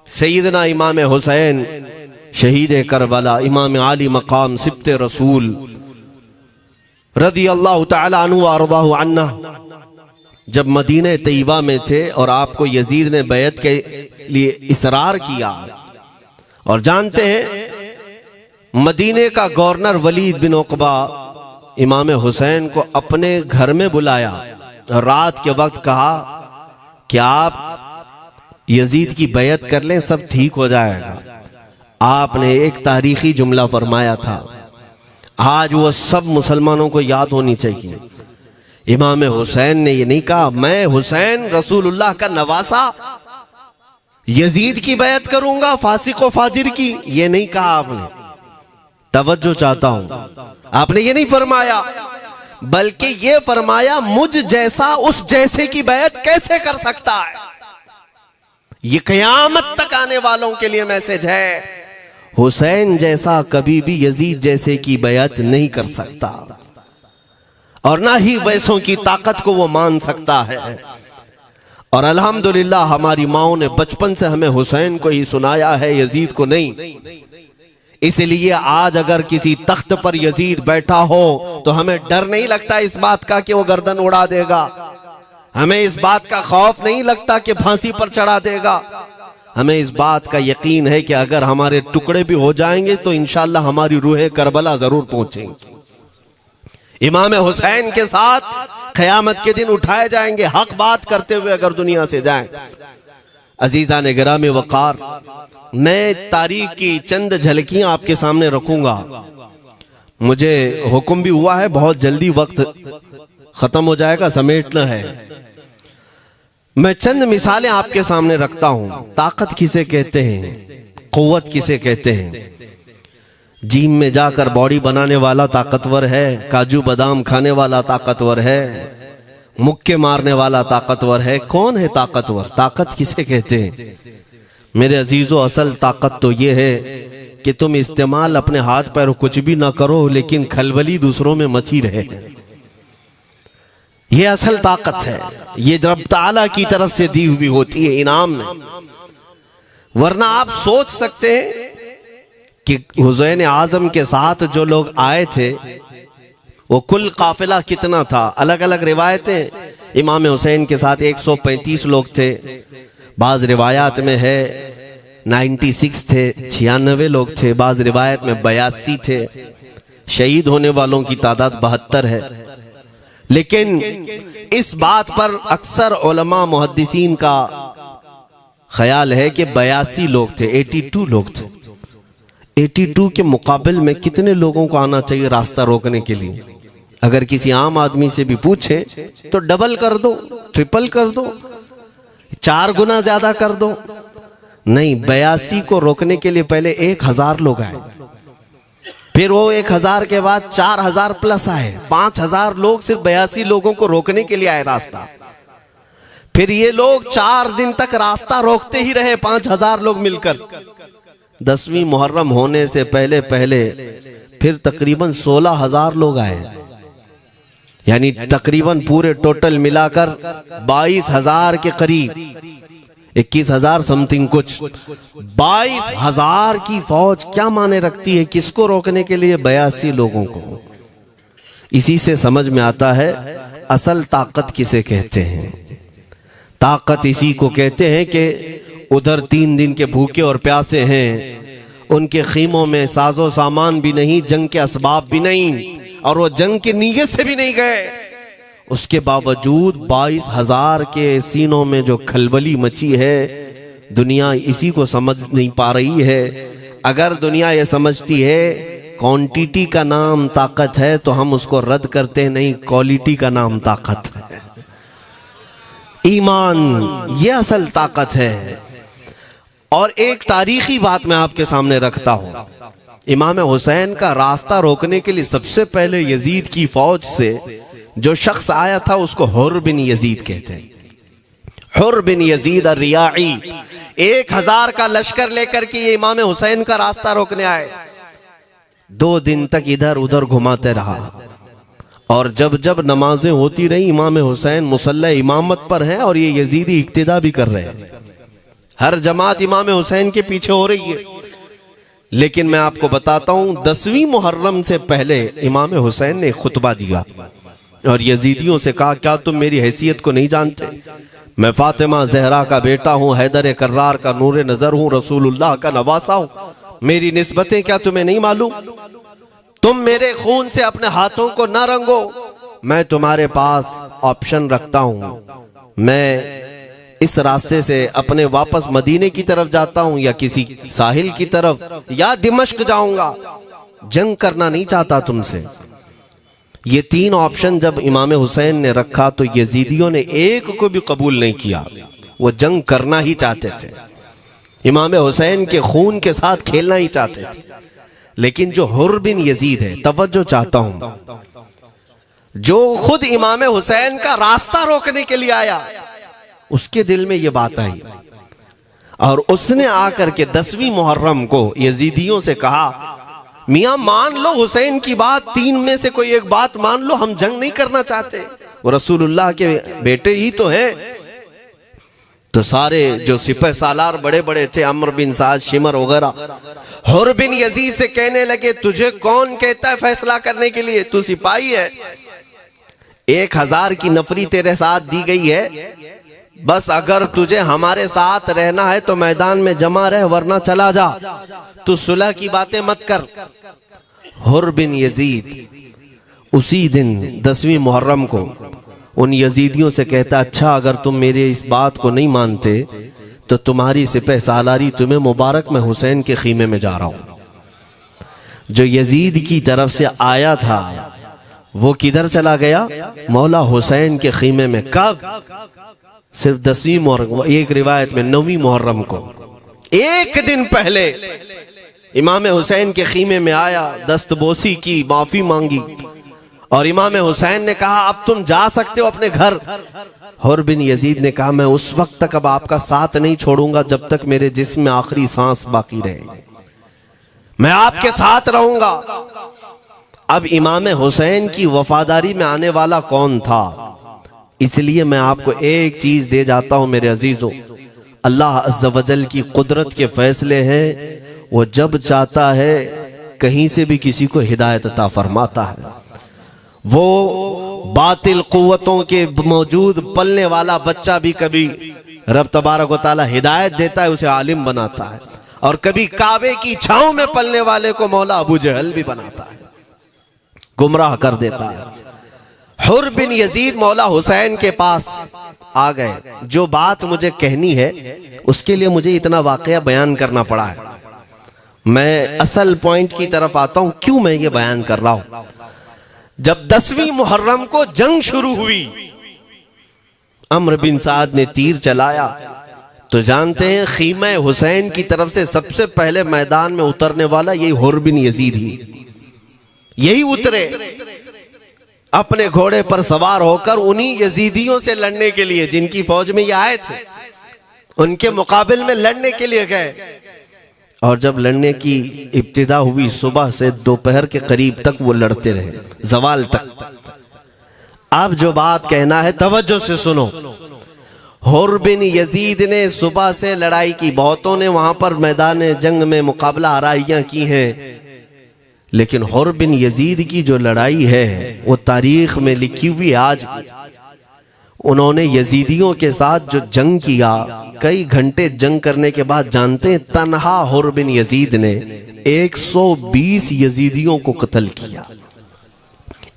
सैयदना इमाम हुसैन शहीद करबला, इमाम आली मकाम सिब्ते रसूल रज़ी अल्लाह तआला अन्हु व अर्ज़ाहु अन्ना, जब मदीने तैयबा में थे और आपको यजीद ने बैत के लिए इसरार किया, और जानते हैं मदीने का गवर्नर वलीद बिन उक़बा इमाम हुसैन को अपने घर में बुलाया और रात के वक्त कहा कि आप यजीद की बैत कर लें, सब ठीक हो जाएगा। आपने एक तारीखी जुमला फरमाया था, आज वो सब मुसलमानों को याद होनी चाहिए। इमाम हुसैन ने ये नहीं कहा मैं हुसैन रसूलुल्लाह का नवासा यजीद की बैत करूंगा फासिक व फाजिर की, ये नहीं कहा आपने। तवज्जो चाहता हूं, आपने ये नहीं फरमाया, बल्कि ये फरमाया मुझ जैसा उस जैसे की बैत कैसे कर सकता है। ये क़यामत तक आने वालों के लिए मैसेज है, हुसैन जैसा कभी भी यजीद जैसे की बैत नहीं कर सकता, और ना ही वैसों की ताकत को वो मान सकता है। और अल्हम्दुलिल्लाह हमारी माओं ने बचपन से हमें हुसैन को ही सुनाया है, यजीद को नहीं। इसलिए आज अगर किसी तख्त पर यजीद बैठा हो तो हमें डर नहीं लगता इस बात का कि वो गर्दन उड़ा देगा, हमें इस बात का खौफ नहीं लगता कि फांसी पर चढ़ा देगा। हमें इस बात का यकीन है कि अगर हमारे टुकड़े भी हो जाएंगे तो इंशाअल्लाह हमारी रूह करबला जरूर पहुंचेंगी। इमाम हुसैन के साथ क़यामत के दिन उठाए जाएंगे, हक बात करते हुए अगर दुनिया से जाएं। अजीज़ान गिरामी वक़ार, मैं तारीख की चंद झलकियां आपके सामने रखूंगा। मुझे हुक्म भी हुआ है, बहुत जल्दी वक्त खत्म हो जाएगा, समेटना है। मैं चंद मिसालें आपके सामने रखता हूं। ताकत किसे कहते हैं, क़ुव्वत किसे कहते हैं। जिम में जाकर बॉडी बनाने वाला ताकतवर है, काजू बादाम खाने वाला ताकतवर है, मुक्के मारने वाला ताकतवर है। कौन है ताकतवर? ताकत किसे कहते हैं? मेरे अजीजों, असल ताकत तो ये है कि तुम इस्तेमाल अपने हाथ पैर कुछ भी ना करो, लेकिन खलबली दूसरों में मची रहे। ये असल ताकत है, ये रब ताला की तरफ से दी हुई होती है इनाम में। वरना आप सोच सकते हैं कि हुसैन आजम के साथ जो लोग आए थे वो कुल काफिला कितना था। अलग अलग रिवायतें, इमाम हुसैन के साथ 135 लोग थे, बाज रिवायात में है 96 थे, 96 लोग थे, बाज रिवायत में 82 थे। शहीद होने वालों की तादाद 72 है। लेकिन इस बात पर अक्सर उलमा मुहद्दिसीन का ख्याल है कि 82 लोग थे, 82 लोग थे। 82 के मुकाबिल में कितने लोगों को आना चाहिए रास्ता रोकने के लिए? अगर किसी आम आदमी से भी पूछे तो डबल कर दो, ट्रिपल कर दो, 4 गुना ज्यादा कर दो। नहीं, 82 को रोकने के लिए पहले 1000 लोग आए, फिर वो 1000 के बाद 4000 प्लस आए, 5000 लोग सिर्फ 82 लोगों को रोकने के लिए आए रास्ता। फिर ये लोग 4 दिन तक रास्ता रोकते ही रहे, 5000 लोग मिलकर। 10वीं मुहर्रम होने से पहले पहले फिर तकरीबन 16000 लोग आए, यानी तकरीबन पूरे टोटल मिलाकर 22000 के करीब, 21000 समथिंग कुछ। 22000 की फौज क्या माने रखती है? किसको रोकने के लिए? 82 लोगों को। इसी से समझ में आता है असल ताकत किसे कहते हैं। ताकत इसी को कहते हैं कि उधर 3 दिन के भूखे और प्यासे हैं, उनके खीमों में साजो सामान भी नहीं, जंग के असबाब भी नहीं, और वो जंग की नीयत से भी नहीं गए। उसके बावजूद 22000 के सीनों में जो खलबली मची है, दुनिया इसी को समझ नहीं पा रही है। अगर दुनिया ये समझती है क्वांटिटी का नाम ताकत है तो हम उसको रद्द करते नहीं, क्वालिटी का नाम ताकत है। ईमान ये असल ताकत है। और एक तारीखी बात मैं आपके सामने रखता हूं। इमाम हुसैन का रास्ता रोकने के लिए सबसे पहले यजीद की फौज से जो शख्स आया था उसको हुर बिन यजीद कहते हैं। हुर बिन यजीद अर्रियाई 1000 का लश्कर लेकर के ये इमाम हुसैन का रास्ता रोकने आए। 2 दिन तक इधर उधर घुमाते रहा, और जब जब नमाजें होती रही, इमाम हुसैन मुसल्ला इमामत पर हैं और ये यजीदी इक्तिदा भी कर रहे हैं। हर जमात इमाम हुसैन के पीछे हो रही है। लेकिन मैं आपको बताता हूं 10वीं मुहर्रम से पहले इमाम हुसैन ने खुतबा दिया और यजीदियों से कहा, क्या तुम मेरी हैसियत को नहीं जानते? मैं फातिमा जहरा का बेटा हूं, हैदर कर्रार का नूर नजर हूं, रसूलुल्लाह का नवासा हूं। मेरी निस्बतें क्या तुम्हें नहीं मालूम? तुम मेरे खून से अपने हाथों को न रंगो। मैं तुम्हारे पास ऑप्शन रखता हूं, मैं इस रास्ते से अपने वापस मदीने की तरफ जाता हूं या किसी साहिल की तरफ या दिमश्क जाऊंगा। जंग करना नहीं चाहता तुमसे। ये 3 ऑप्शन जब इमाम हुसैन ने रखा तो यजीदियों ने एक को भी कबूल नहीं किया। वो जंग करना ही चाहते थे, इमाम हुसैन के खून के साथ खेलना ही चाहते थे। लेकिन जो हुर बिन यजीद है, तवज्जो चाहता हूं, जो खुद इमाम हुसैन का रास्ता रोकने के लिए आया, उसके दिल में ये बात आई और उसने आकर के 10वीं मुहर्रम को यजीदियों से कहा, मियां मान लो हुसैन की बात, 3 में से कोई एक बात मान लो, हम जंग नहीं करना चाहते, वो रसूलुल्लाह के बेटे ही तो हैं। तो सारे जो सिपह सालार बड़े बड़े थे, अम्र बिन साद, शिमर वगैरह, हुर बिन यजीद से कहने लगे, तुझे कौन कहता है फैसला करने के लिए? तू सिपाही है, 1000 की नफरी तेरे साथ दी गई है, बस अगर तुझे हमारे साथ रहना है तो मैदान में जमा रह, वरना चला जा, तू सुलह की बातें मत कर। हुर बिन यजीद उसी दिन 10वीं मुहर्रम को उन यजीदियों से कहता, अच्छा अगर तुम मेरे इस बात को नहीं मानते तो तुम्हारी सिपह सालारी तुम्हें मुबारक, मैं हुसैन के खीमे में जा रहा हूं। जो यजीद की तरफ से आया था वो किधर चला गया? मौला हुसैन के खीमे में। कब? सिर्फ 10वीं मुहर्रम, एक रिवायत में 9वीं मुहर्रम को, एक दिन पहले इमाम हुसैन के खीमे में आया, दस्तबोसी की, माफी मांगी और इमाम हुसैन ने कहा, अब तुम जा सकते हो अपने घर। हुर बिन यजीद ने कहा, मैं उस वक्त तक अब आपका साथ नहीं छोड़ूंगा जब तक मेरे जिस्म में आखिरी सांस बाकी रहे, मैं आपके साथ रहूंगा। अब इमाम हुसैन की वफादारी में आने वाला कौन था? इसलिए मैं आपको एक चीज दे जाता हूं मेरे अजीजों, अल्लाह अज़्ज़ व जल की कुदरत के फैसले हैं, वो जब चाहता है कहीं से भी किसी को हिदायत अता फरमाता है। वो बातिल कुव्वतों के मौजूद पलने वाला बच्चा भी कभी रब तबारक व तआला हिदायत देता है, उसे आलिम बनाता है, और कभी काबे की छांव में पलने वाले को मौला अबू जहल भी बनाता है, गुमराह कर देता है। हुर बिन यजीद मौला हुसैन के पास आ गए। जो बात मुझे कहनी है उसके लिए मुझे इतना वाकया बयान करना पड़ा है। मैं असल पॉइंट की तरफ आता हूं, क्यों मैं ये बयान कर रहा हूं। जब 10वीं मुहर्रम को जंग शुरू हुई, अम्र बिन साद ने तीर चलाया, तो जानते हैं खीमा हुसैन की तरफ से सबसे पहले मैदान में उतरने वाला यही हुर बिन यजीद ही, यही उतरे अपने घोड़े पर सवार होकर उन्हीं यजीदियों से लड़ने के लिए जिनकी फौज में ये आए थे, उनके मुकाबले में लड़ने के लिए गए। और जब लड़ने की इब्तिदा हुई, सुबह से दोपहर के करीब तक वो लड़ते रहे, जवाल तक। अब जो बात कहना है तवज्जो से सुनो। हुर बिन यजीद ने सुबह से लड़ाई की, बहुतों ने वहां पर मैदान जंग में मुकाबला आराइयां की हैं, लेकिन हुर बिन यजीद की जो लड़ाई है वो तारीख में लिखी हुई। आज उन्होंने यजीदियों के साथ जो जंग किया, कई घंटे जंग करने के बाद, जानते हैं तन्हा हुर बिन यजीद ने 120 यजीदियों को कत्ल किया।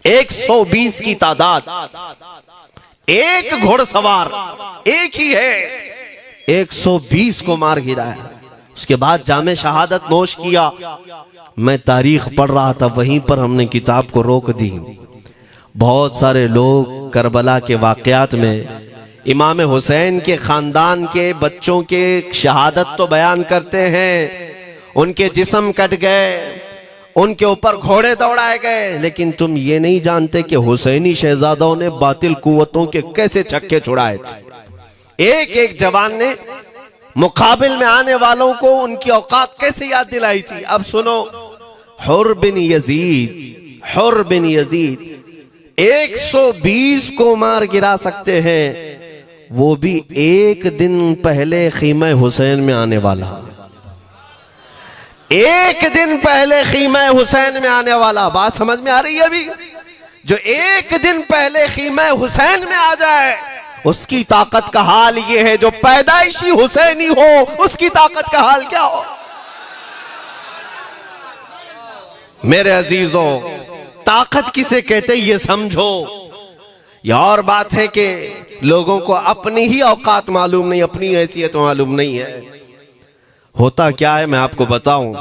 120 की तादाद, एक घोड़सवार एक ही है, 120 को मार गिराया। उसके बाद जामे शहादत नोश किया। मैं तारीख पढ़ रहा था, वहीं पर हमने किताब को रोक दी। बहुत सारे लोग करबला के वाकयात में इमाम हुसैन के खानदान के बच्चों के शहादत तो बयान करते हैं, उनके जिस्म कट गए, उनके ऊपर घोड़े दौड़ाए गए, लेकिन तुम ये नहीं जानते कि हुसैनी शहजादों ने बातिल कुव्वतों के कैसे छक्के छुड़ाए थे। एक एक जवान ने मुकाबिल में आने वालों को उनकी औकात कैसे याद दिलाई थी। अब सुनो, हुर बिन यजीद 120 को मार गिरा सकते हैं, वो भी एक दिन पहले खीमा हुसैन में आने वाला, एक दिन पहले खीमा हुसैन में आने वाला। बात समझ में आ रही है? अभी जो एक दिन पहले खीमा हुसैन में आ जाए उसकी ताकत का हाल ये है, जो पैदाइशी हुसैनी हो उसकी ताकत का हाल क्या हो। मेरे अजीजों, ताकत किसे कहते ये समझो। यह और बात है कि लोगों को अपनी ही औकात मालूम नहीं, अपनी हैसियत मालूम नहीं है। होता क्या है मैं आपको बताऊं।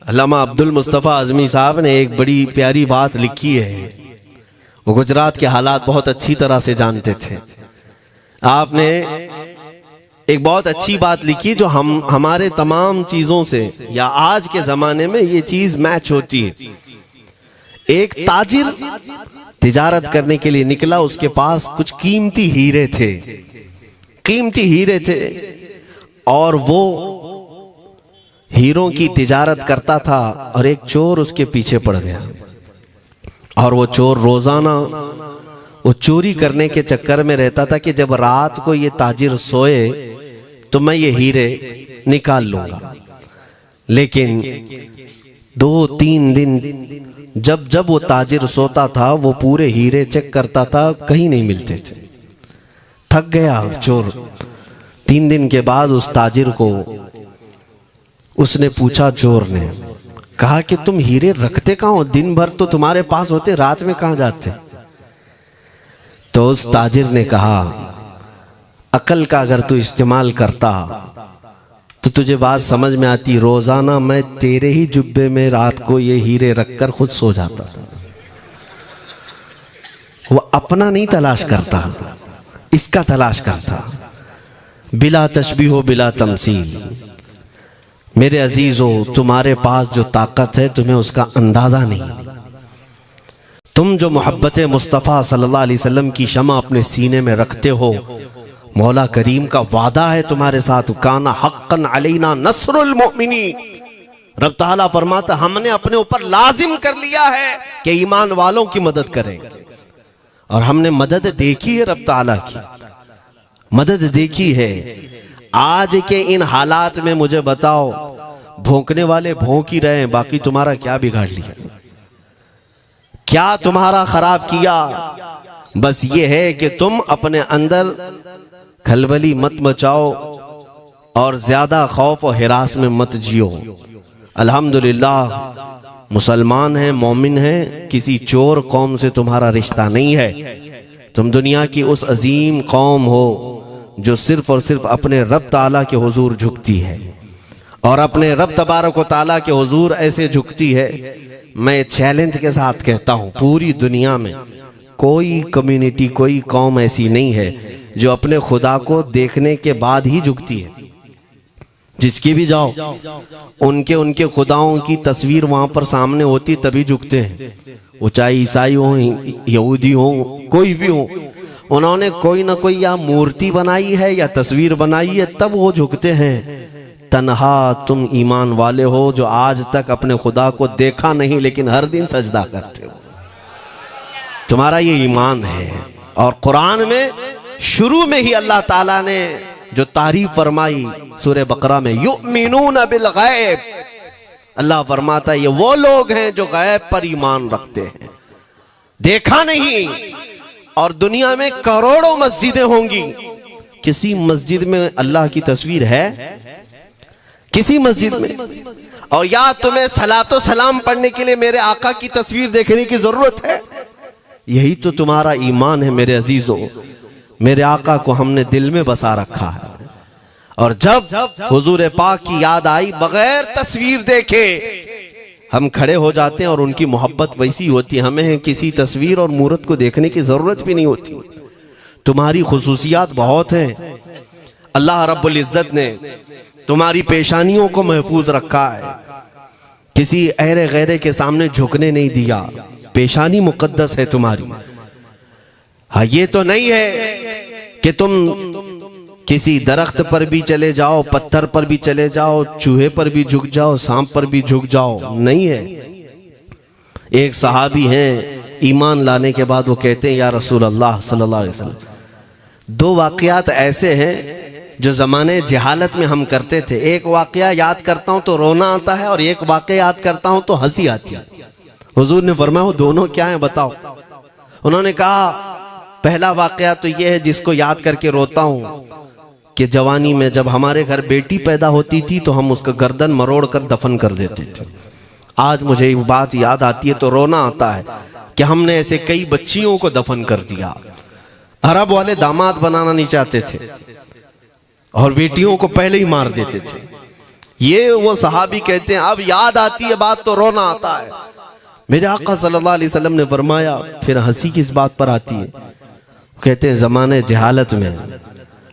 अल्लामा अब्दुल मुस्तफा आजमी साहब ने एक बड़ी प्यारी बात लिखी है। वो गुजरात के हालात बहुत अच्छी तरह से जानते थे। आपने एक बहुत अच्छी बात लिखी जो हमारे तमाम चीजों से या आज के जमाने में ये चीज मैच होती है। एक ताजिर तिजारत करने के लिए निकला, उसके पास कुछ कीमती हीरे थे, कीमती हीरे थे, और वो हीरों की तिजारत करता था। और एक चोर उसके पीछे पड़ गया, और वो चोर रोजाना वो चोरी करने के चक्कर में रहता था कि जब रात को ये ताजिर सोए तो मैं ये हीरे निकाल लूंगा। लेकिन 2-3 दिन जब जब वो ताजिर सोता था वो पूरे हीरे चेक करता था, कहीं नहीं मिलते थे। थक गया चोर। 3 दिन के बाद उस ताजिर को उसने पूछा, चोर ने कहा कि तुम हीरे रखते कहाँ हो? दिन भर तो तुम्हारे पास होते, रात में कहाँ जाते? तो उस ताजिर ने कहा, अकल का अगर तू इस्तेमाल करता तो तुझे बात समझ में आती। रोजाना मैं तेरे ही जुब्बे में रात को ये हीरे रखकर खुद सो जाता था। वो अपना नहीं तलाश करता, इसका तलाश करता। बिला तशबीह हो बिला तमसील। मेरे अजीजों, तुम्हारे पास जो ताकत है तुम्हें उसका अंदाजा नहीं। तुम जो मोहब्बत मुस्तफ़ा सल्लल्लाहु अलैहि वसल्लम की शमा अपने सीने में रखते हो, मौला करीम का वादा है तुम्हारे साथ, काना हक्कन अलैना नस्रुल मोमिनीन। रब ताला फरमाता हमने अपने ऊपर लाजिम कर लिया है कि ईमान वालों की मदद करें। और हमने मदद देखी है, रब ताला की मदद देखी है। आज के इन हालात में मुझे बताओ, भौंकने वाले भौंक ही रहे हैं, बाकी तुम्हारा क्या बिगाड़ लिया, क्या तुम्हारा खराब किया? बस ये है कि तुम अपने अंदर खलबली मत मचाओ और ज्यादा खौफ और हिरास में मत जियो। अल्हम्दुलिल्लाह मुसलमान हैं, मोमिन हैं, किसी चोर कौम से तुम्हारा रिश्ता नहीं है। तुम दुनिया की उस अजीम कौम हो जो सिर्फ और सिर्फ अपने रब ताला के हुजूर झुकती है, और अपने रब तबारक व ताला के हुजूर ऐसे झुकती है। मैं चैलेंज के साथ कहता हूं, पूरी दुनिया में कोई कम्युनिटी, कोई कौम ऐसी नहीं है जो अपने खुदा को देखने के बाद ही झुकती है। जिसकी भी जाओ, उनके खुदाओं की तस्वीर वहां पर सामने होती तभी झुकते हैं। वो चाहे ईसाई हो, यहूदी हो, कोई भी हो, उन्होंने कोई ना कोई या मूर्ति बनाई है या तस्वीर बनाई है, तब वो झुकते हैं। तन्हा तुम ईमान वाले हो जो आज तक अपने खुदा को देखा नहीं लेकिन हर दिन सजदा करते हो, तुम्हारा ये ईमान है। और कुरान में शुरू में ही अल्लाह ताला ने जो तारीफ फरमाई सूरह बकरा में, युमिनून बिल गैब, अल्लाह फरमाता है ये वो लोग हैं जो गैब पर ईमान रखते हैं, देखा नहीं। और दुनिया में करोड़ों मस्जिदें होंगी, किसी मस्जिद में अल्लाह की तस्वीर है? किसी मस्जिद में? और या तुम्हें सलातो सलाम पढ़ने के लिए मेरे आका की तस्वीर देखने की जरूरत है? यही तो तुम्हारा ईमान है मेरे अजीजों। मेरे आका को हमने दिल में बसा रखा है, और जब हुजूर पाक की याद आई, बगैर तस्वीर देखे हम खड़े हो जाते हैं। और उनकी मोहब्बत वैसी होती है, हमें किसी तस्वीर और मूरत को देखने की जरूरत भी नहीं होती। तुम्हारी खुसूसियात बहुत हैं। अल्लाह रब्बुल इज्जत ने तुम्हारी पेशानियों को महफूज रखा है, किसी अहरे गैरे के सामने झुकने नहीं दिया। पेशानी मुकद्दस है तुम्हारी। हाँ, ये तो नहीं है कि तुम किसी दरख्त पर भी चले जाओ, पत्थर पर भी चले जाओ, चूहे पर भी झुक जाओ, सांप पर भी झुक जाओ, नहीं है। एक सहाबी हैं, ईमान लाने के बाद वो कहते हैं, या रसूल अल्लाह सल्लल्लाहु अलैहि वसल्लम, दो वाकयात ऐसे हैं जो ज़माने जहालत में हम करते थे। एक वाकया याद करता हूं तो रोना आता है और एक वाकया याद करता हूं तो हंसी आती है। हुजूर ने फरमाया वो दोनों क्या है बताओ। उन्होंने कहा पहला वाकया तो ये है जिसको याद करके रोता हूं कि जवानी में जब हमारे घर बेटी पैदा होती थी तो हम उसका गर्दन मरोड़ कर दफन कर देते थे। आज मुझे वो बात याद आती है तो रोना आता है कि हमने ऐसे कई बच्चियों को दफन कर दिया। अरब वाले दामाद बनाना नहीं चाहते थे और बेटियों को पहले ही मार देते थे। ये वो सहाबी कहते हैं अब याद आती है बात तो रोना आता है। मेरे आका सल्लल्लाहु अलैहि वसल्लम ने फरमाया फिर हंसी किस बात पर आती है। कहते हैं जमाने जहालत में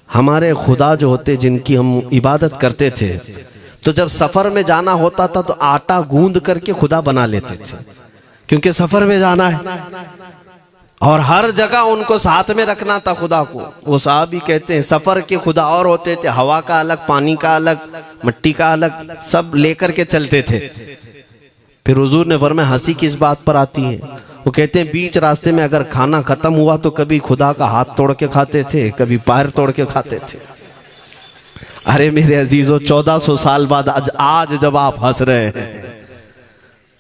हमारे खुदा जो होते जिनकी हम इबादत करते थे तो जब सफर में जाना होता था तो आटा गूंद करके खुदा बना लेते थे, क्योंकि सफर में जाना है और हर जगह उनको साथ में रखना था खुदा को। वो साहब ही कहते हैं सफर के खुदा और होते थे, हवा का अलग, पानी का अलग, मिट्टी का अलग, सब लेकर के चलते थे। फिर हुजूर ने फरमाया हंसी किस बात पर आती है। वो कहते हैं बीच रास्ते में अगर खाना खत्म हुआ तो कभी खुदा का हाथ तोड़ के खाते थे, कभी पैर तोड़ के खाते थे। अरे मेरे अजीजों 1400 साल बाद आज जब आप हंस रहे हैं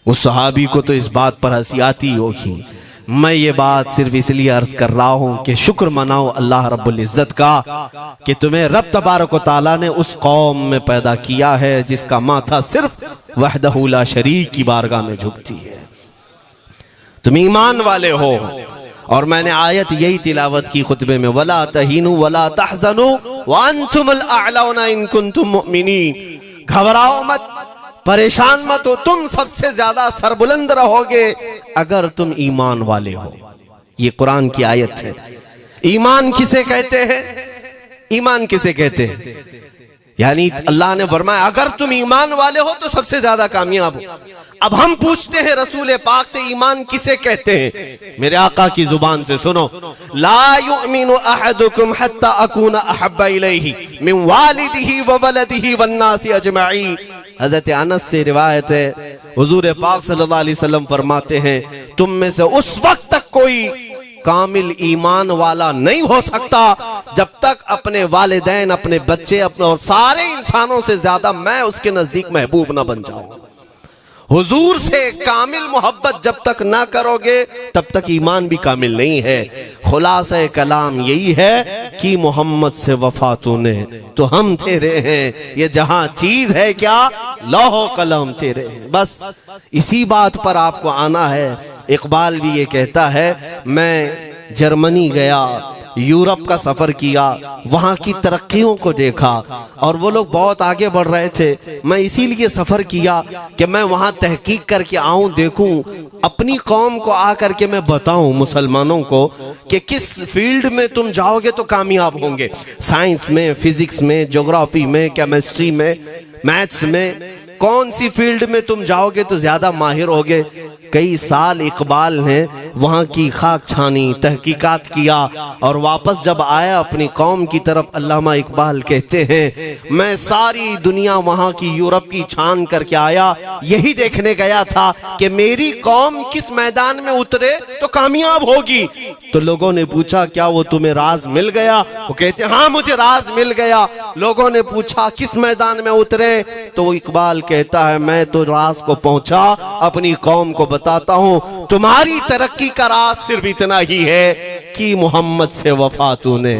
उस सहाबी को तो इस बात पर हंसी आती होगी। मैं ये बात सिर्फ इसलिए अर्ज कर रहा हूं कि शुक्र मनाओ अल्लाह रब्बुल इज्जत का कि तुम्हें रब तबारक व तआला ने उस कौम में पैदा किया है जिसका माथा सिर्फ वहदहू ला शरीक की बारगाह में झुकती है। तुम ईमान वाले हो। और मैंने आयत यही तिलावत की खुतबे में, वला तहीनु वला तहज़नु व अंतुमुल अअलौना इन कुंतुम मुमिनीन। घबराओ मत, परेशान मत हो, तुम सबसे ज्यादा सरबुलंद रहोगे अगर तुम ईमान वाले हो। ये कुरान की आयत है। ईमान किसे कहते हैं? ईमान किसे कहते हैं? यानी अल्लाह ने फरमाया अगर तुम ईमान वाले हो तो सबसे ज्यादा कामयाब हो। अब हम पूछते हैं रसूल पाक से ईमान किसे कहते हैं? मेरे आका की जुबान से सुनो, ला युमिनु अहदुकुम हत्ता अकूना अहब्बा इलैहि मिन वालिदिही व वलदिही वन्नासी अजमईन। हजरत अनस से रिवायत है, हुजूर पाक सल्लल्लाहु अलैहि वसल्लम फरमाते हैं तुम में से उस वक्त तक कोई कामिल ईमान वाला नहीं हो सकता जब तक अपने वालिदैन, अपने बच्चे, अपने और सारे इंसानों से ज्यादा मैं उसके नजदीक महबूब ना बन जाऊं। हुजूर से कामिल मोहब्बत जब तक ना करोगे तब तक ईमान भी कामिल नहीं है। खुलासा कलाम यही है कि मोहम्मद से वफा तूने तो हम तेरे हैं, ये जहां चीज है क्या लौह कलम तेरे हैं। बस इसी बात पर आपको आना है। इकबाल भी ये कहता है मैं जर्मनी गया, यूरोप का सफर किया, वहां की तरक्कियों को देखा और वो लोग बहुत आगे बढ़ रहे थे। मैं इसीलिए सफर किया कि मैं वहां तहकीक करके आऊं, देखूं, अपनी कौम को आकर के मैं बताऊं मुसलमानों को कि किस फील्ड में तुम जाओगे तो कामयाब होंगे। साइंस में, फिजिक्स में, ज्योग्राफी में, केमिस्ट्री में, मैथ्स में, कौन सी फील्ड में तुम जाओगे तो ज्यादा माहिर होगे। कई साल इकबाल ने वहां की खाक छानी, तहकीकात किया और वापस जब आया अपनी कौम की तरफ, अल्लामा इकबाल कहते हैं मैं सारी दुनिया वहां की यूरोप की छान करके आया, यही देखने गया था कि मेरी कौम किस मैदान में उतरे तो कामयाब होगी। तो लोगों ने पूछा क्या वो तुम्हें राज मिल गया? वो कहते हाँ मुझे राज मिल गया। लोगों ने पूछा किस मैदान में उतरे? तो इकबाल कहता है मैं तो राज को पहुंचा, अपनी कौम को बताता हूं तुम्हारी तरक्की का राज सिर्फ इतना ही है कि मोहम्मद से वफा तूने,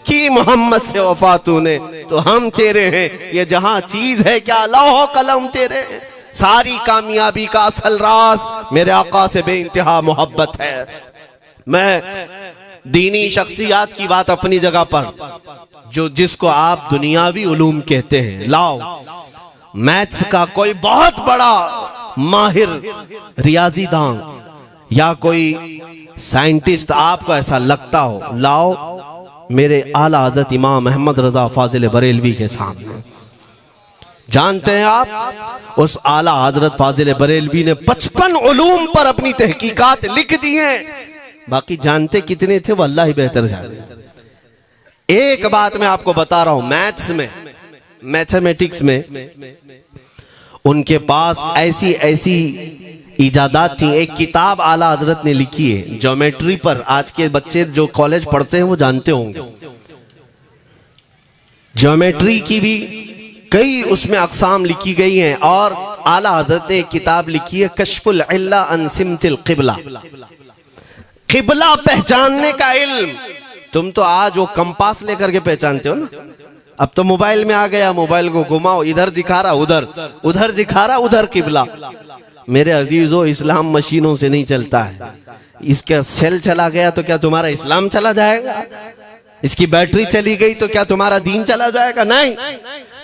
कि मोहम्मद से वफा तूने तो हम तेरे हैं। ये जहां चीज है क्या लौह कलम तेरे हैं। सारी कामयाबी का असल राज मेरे आका से बेइंतहा मोहब्बत है। मैं दीनी शख्सियात की बात अपनी जगह पर, जो जिसको आप दुनियावी उलूम कहते हैं, लाओ मैथ्स का कोई बहुत बड़ा माहिर रियाजीदान या कोई साइंटिस्ट आपको ऐसा लगता हो, लाओ मेरे आला हज़रत इमाम अहमद रजा फाजिल बरेलवी के सामने। जानते हैं आप उस आला हजरत फाजिल बरेलवी ने 55 उलूम पर अपनी तहकीकात लिख दी हैं। बाकी जानते कितने थे वो अल्लाह ही बेहतर जाने। एक बात मैं आपको बता रहा हूं, मैथ्स में, मैथमेटिक्स में उनके पास ऐसी ऐसी इजादात थी। एक किताब आला हजरत ने लिखी है ज्योमेट्री पर, आज के बच्चे जो कॉलेज पढ़ते हैं वो जानते होंगे। ज्योमेट्री की भी कई उसमें अक़साम लिखी गई हैं, और आला हजरत ने एक किताब लिखी है कश्फुल इल्ला अन सिमतिल क़िबला, क़िबला पहचानने का इल्म। तुम तो आज वो कंपास लेकर के पहचानते हो ना, अब तो मोबाइल में आ गया, मोबाइल को घुमाओ, इधर दिखा रहा उधर, उधर दिखा रहा उधर क़िबला। मेरे अजीजों, इस्लाम मशीनों से नहीं चलता है। इसका सेल चला गया तो क्या तुम्हारा इस्लाम चला जाएगा? इसकी बैटरी चली गई तो क्या तुम्हारा दीन चला जाएगा? नहीं,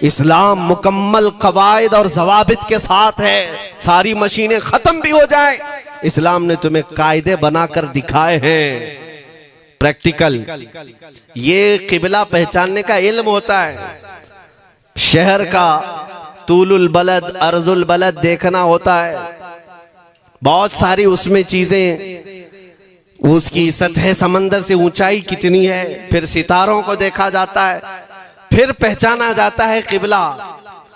इस्लाम मुकम्मल कवायद और ज़वाबित के साथ है। सारी मशीनें खत्म भी हो जाएं, इस्लाम ने तुम्हें कायदे बनाकर दिखाए हैं, प्रैक्टिकल। ये क़िबला पहचानने का इल्म होता है। शहर का तूलुल बलद अर्जुल बलद देखना होता है, बहुत सारी उसमें चीजें, उसकी सतह समंदर से ऊंचाई कितनी है, फिर सितारों को देखा जाता है, फिर पहचाना जाता है क़िबला,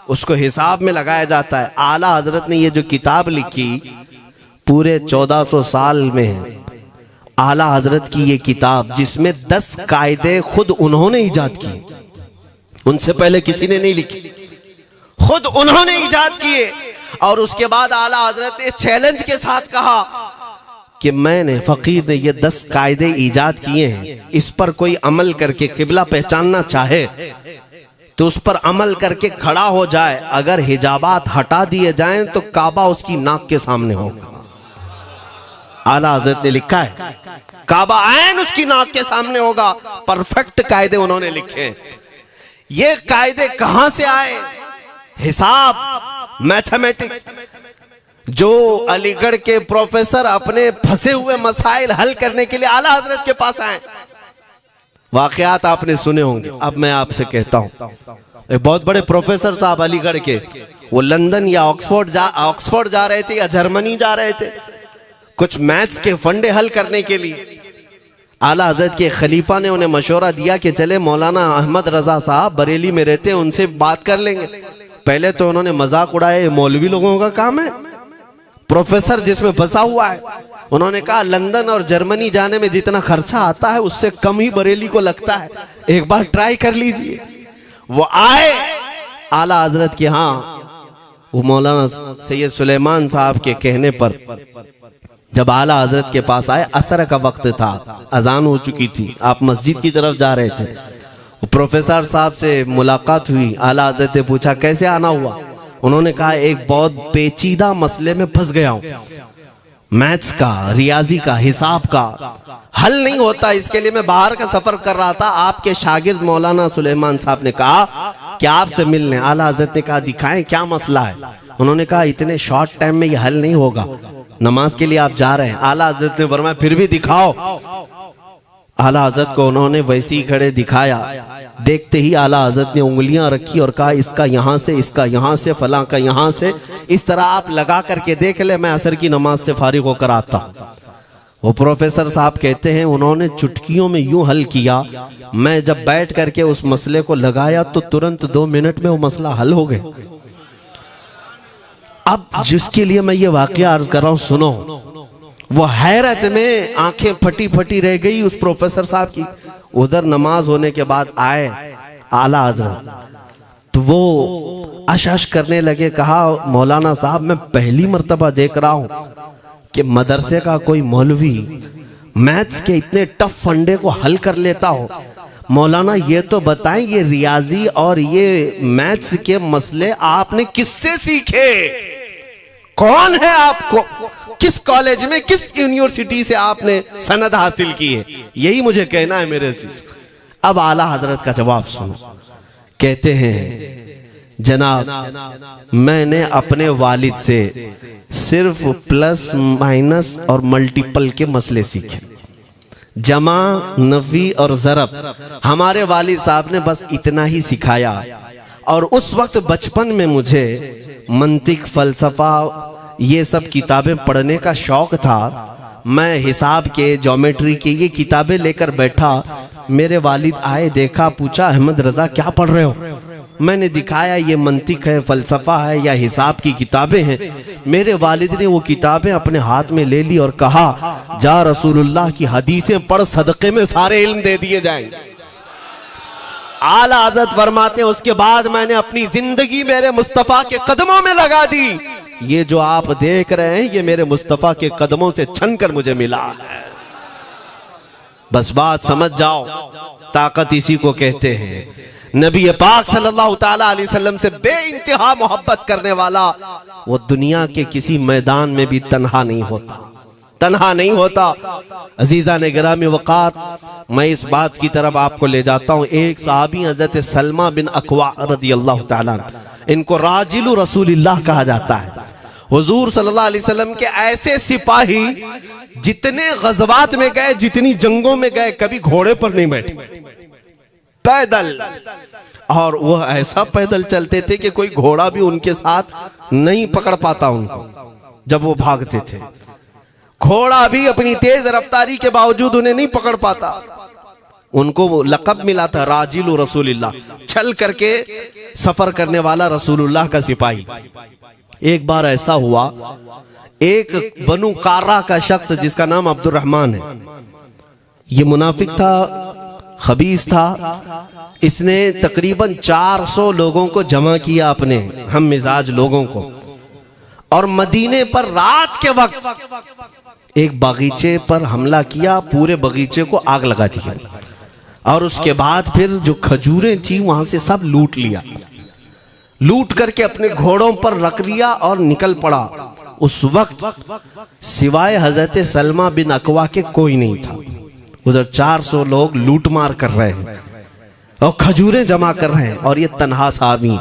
उसको हिसाब में लगाया जाता है। आला हजरत ने ये जो किताब लिखी पूरे 1400 साल में है, आला हजरत की ये किताब, जिसमें 10 कायदे खुद उन्होंने इजाद किए, उनसे पहले किसी ने नहीं लिखी, खुद उन्होंने इजाद किए। और उसके बाद आला हजरत ने चैलेंज के साथ कहा कि मैंने, फकीर ने ये 10 कायदे इजाद किए हैं, इस पर कोई अमल करके क़िबला पहचानना चाहे तो उस पर अमल करके खड़ा हो जाए। अगर हिजाबात हटा दिए जाएं तो काबा उसकी नाक के सामने होगा। आला हजरत ने लिखा है काबा ऐन उसकी नाक के सामने होगा। परफेक्ट कायदे उन्होंने लिखे। ये कायदे कहां से आए? हिसाब, मैथमेटिक्स। जो अलीगढ़ के प्रोफेसर अपने फंसे हुए मसाइल हल करने के लिए आला हजरत के पास आए, वाकयात आपने सुने होंगे। अब मैं आपसे कहता हूं, एक बहुत बड़े प्रोफेसर साहब अलीगढ़ के, वो लंदन या ऑक्सफोर्ड जा रहे थे या जर्मनी जा रहे थे कुछ मैथ्स के फंडे हल करने के लिए। आला हजरत के खलीफा ने उन्हें मशवरा दिया कि चले मौलाना अहमद रजा साहब बरेली में रहते हैं, उनसे बात कर लेंगे। पहले तो उन्होंने मजाक उड़ाया, मौलवी लोगों का काम है, प्रोफेसर जिसमें फंसा हुआ है। उन्होंने कहा लंदन और जर्मनी जाने में जितना खर्चा आता है उससे कम ही बरेली को लगता है, एक बार ट्राई कर लीजिए। वो आए आला हजरत के यहाँ, वो मौलाना सैयद सुलेमान साहब के कहने पर जब आला हजरत के पास आए, असर का वक्त था, अजान हो चुकी थी, आप मस्जिद की तरफ जा रहे थे। प्रोफेसर साहब से मुलाकात हुई। आला हजरत ने पूछा कैसे आना हुआ? उन्होंने कहा एक बहुत पेचीदा मसले में फंस गया हूं, मैथ्स का, रियाजी का, हिसाब का हल नहीं होता, इसके लिए मैं बाहर का सफर कर रहा था। आपके शागिर्द मौलाना सुलेमान साहब ने कहा कि आपसे मिलने। आला हजरत ने कहा दिखाएं क्या मसला है? उन्होंने कहा इतने शॉर्ट टाइम में ये हल नहीं होगा, नमाज के लिए आप जा रहे हैं। आला हजरत ने फरमाया फिर भी दिखाओ। आला हजरत को उन्होंने वैसे ही खड़े दिखाया। देखते ही आला हजरत ने उंगलियां रखी और कहा इसका यहां से, इसका यहां से, फलां का यहां से, इस तरह आप लगा करके देख ले, मैं असर की नमाज से फारिग होकर आता। वो प्रोफेसर साहब कहते हैं उन्होंने चुटकियों में यूं हल किया, मैं जब बैठ करके उस मसले को लगाया तो तुरंत 2 मिनट में वो मसला हल हो गया। अब जिसके लिए मैं ये वाकया अर्ज कर रहा हूं सुनो। वो हैरत में आंखें फटी फटी रह गई उस प्रोफेसर साहब की। उधर नमाज होने के बाद आए आला हजरत, तो वो अश करने लगे। कहा मौलाना साहब मैं पहली मर्तबा देख रहा हूं कि मदरसे का कोई मौलवी मैथ्स के इतने टफ फंडे को हल कर लेता हो। मौलाना ये तो बताएं ये रियाजी और ये मैथ्स के मसले आपने किससे सीखे? कौन है आपको? किस कॉलेज में, किस यूनिवर्सिटी से आपने सनद हासिल की है? यही मुझे कहना है मेरे अजीज। अब आला हजरत का जवाब सुनो। कहते हैं जनाब मैंने अपने वालिद से सिर्फ प्लस माइनस और मल्टीपल के मसले सीखे, जमा, नफी और ज़रब हमारे वालिद साहब ने बस इतना ही सिखाया। और उस वक्त बचपन में मुझे मंतिक, फलसफा, ये सब किताबें पढ़ने का शौक था। मैं हिसाब के, ज्योमेट्री के ये किताबें लेकर बैठा। मेरे वालिद आए, देखा, पूछा अहमद रजा क्या पढ़ रहे हो? मैंने दिखाया ये मंतिक है, फलसफा है या हिसाब की किताबें हैं। मेरे वालिद ने वो किताबें अपने हाथ में ले ली और कहा, जा रसूलुल्लाह की हदीसें पढ़, सदक़े में सारे इल्म दे दिए जाएंगे। आला हज़रत फरमाते हैं, उसके बाद मैंने अपनी जिंदगी मेरे मुस्तफ़ा के कदमों में लगा दी। ये जो आप देख रहे हैं ये मेरे मुस्तफ़ा के कदमों से छन कर मुझे मिला है। बस बात समझ जाओ, ताकत इसी को कहते हैं। नबी पाक सल्लल्लाहु ताला अलैहि वसल्लम से बेइंतहा मोहब्बत करने वाला वो दुनिया के किसी मैदान में भी तन्हा नहीं होता, तन्हा नहीं होता। अजीजा ने गिरामी वक़ार, मैं इस बात की तरफ आपको ले जाता हूँ। एक सहाबी हजरत सलमा बिन अकवा रदियल्लाहु ताला, इनको राजिलु रसूलिल्लाह कहा जाता है। हुजूर सल्लल्लाहु अलैहि वसल्लम के ऐसे सिपाही जितने गज़वात में गए, जितनी जंगों में गए, कभी घोड़े पर नहीं बैठे, पैदल। और वह ऐसा पैदल चलते थे कि कोई घोड़ा भी उनके साथ नहीं पकड़ पाता उनको जब वो भागते थे। घोड़ा भी अपनी तेज रफ्तारी के बावजूद उन्हें नहीं पकड़ पाता। उनको वो लक़ब मिला था राजिलु रसूलिल्लाह, चल करके सफर करने वाला रसूलुल्लाह का सिपाही। एक बार ऐसा हुआ, एक बनु कार्रा का शख्स जिसका नाम अब्दुर्रहमान है, ये मुनाफिक था, खबीस था। इसने तकरीबन 400 लोगों को जमा किया, अपने हम मिजाज लोगों को, और मदीने पर रात के वक्त एक बगीचे पर हमला किया, पूरे बगीचे को आग लगा दिया। और उसके बाद फिर जो खजूरें थी वहां से सब लूट लिया, लूट करके अपने घोड़ों पर रख लिया और निकल पड़ा। उस वक्त सिवाय हजरत सलमा बिन अकवा के कोई नहीं था। उधर 400 लोग लूट मार कर रहे हैं और खजूरें जमा कर रहे हैं, और ये तन्हा साहबी।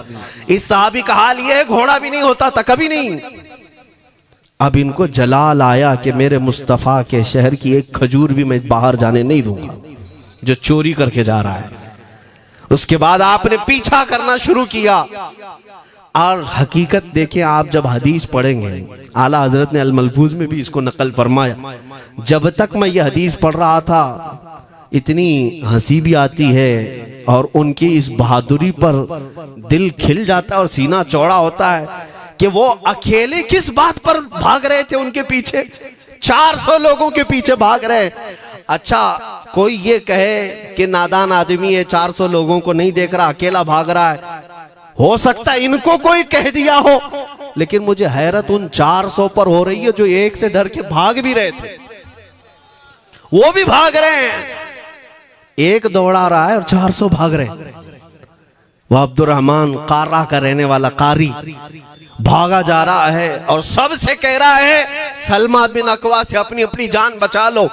इस साहबी का हाल ये है, घोड़ा भी नहीं होता था कभी नहीं। अब इनको जलाल आया कि मेरे मुस्तफ़ा के शहर की एक खजूर भी मैं बाहर जाने नहीं दूंगा जो चोरी करके जा रहा है। उसके बाद आपने पीछा करना शुरू किया। और हकीकत देखें, आप जब हदीस पढ़ेंगे, आला हजरत ने अल मलफूज में भी इसको नकल फरमाया। जब तक मैं ये हदीस पढ़ रहा था, इतनी हंसी भी आती है और उनकी इस बहादुरी पर दिल खिल जाता है और सीना चौड़ा होता है कि वो अकेले किस बात पर भाग रहे थे। उनके पीछे 400 लोगों के पीछे भाग रहे हैं। अच्छा, कोई ये कहे कि नादान आदमी है, 400 लोगों को नहीं देख रहा, अकेला भाग रहा है। हो सकता है इनको कोई कह दिया हो, लेकिन मुझे हैरत उन 400 पर हो रही है जो एक से डर के भाग भी रहे थे। वो भी भाग रहे हैं, एक दौड़ा रहा है और 400 भाग रहे हैं। वह अब्दुर्रहमान कार्रा का रहने वाला कारी भागा जा रहा है और सबसे कह रहा है, सलमा बिन अकवा से अपनी अपनी जान बचा लो।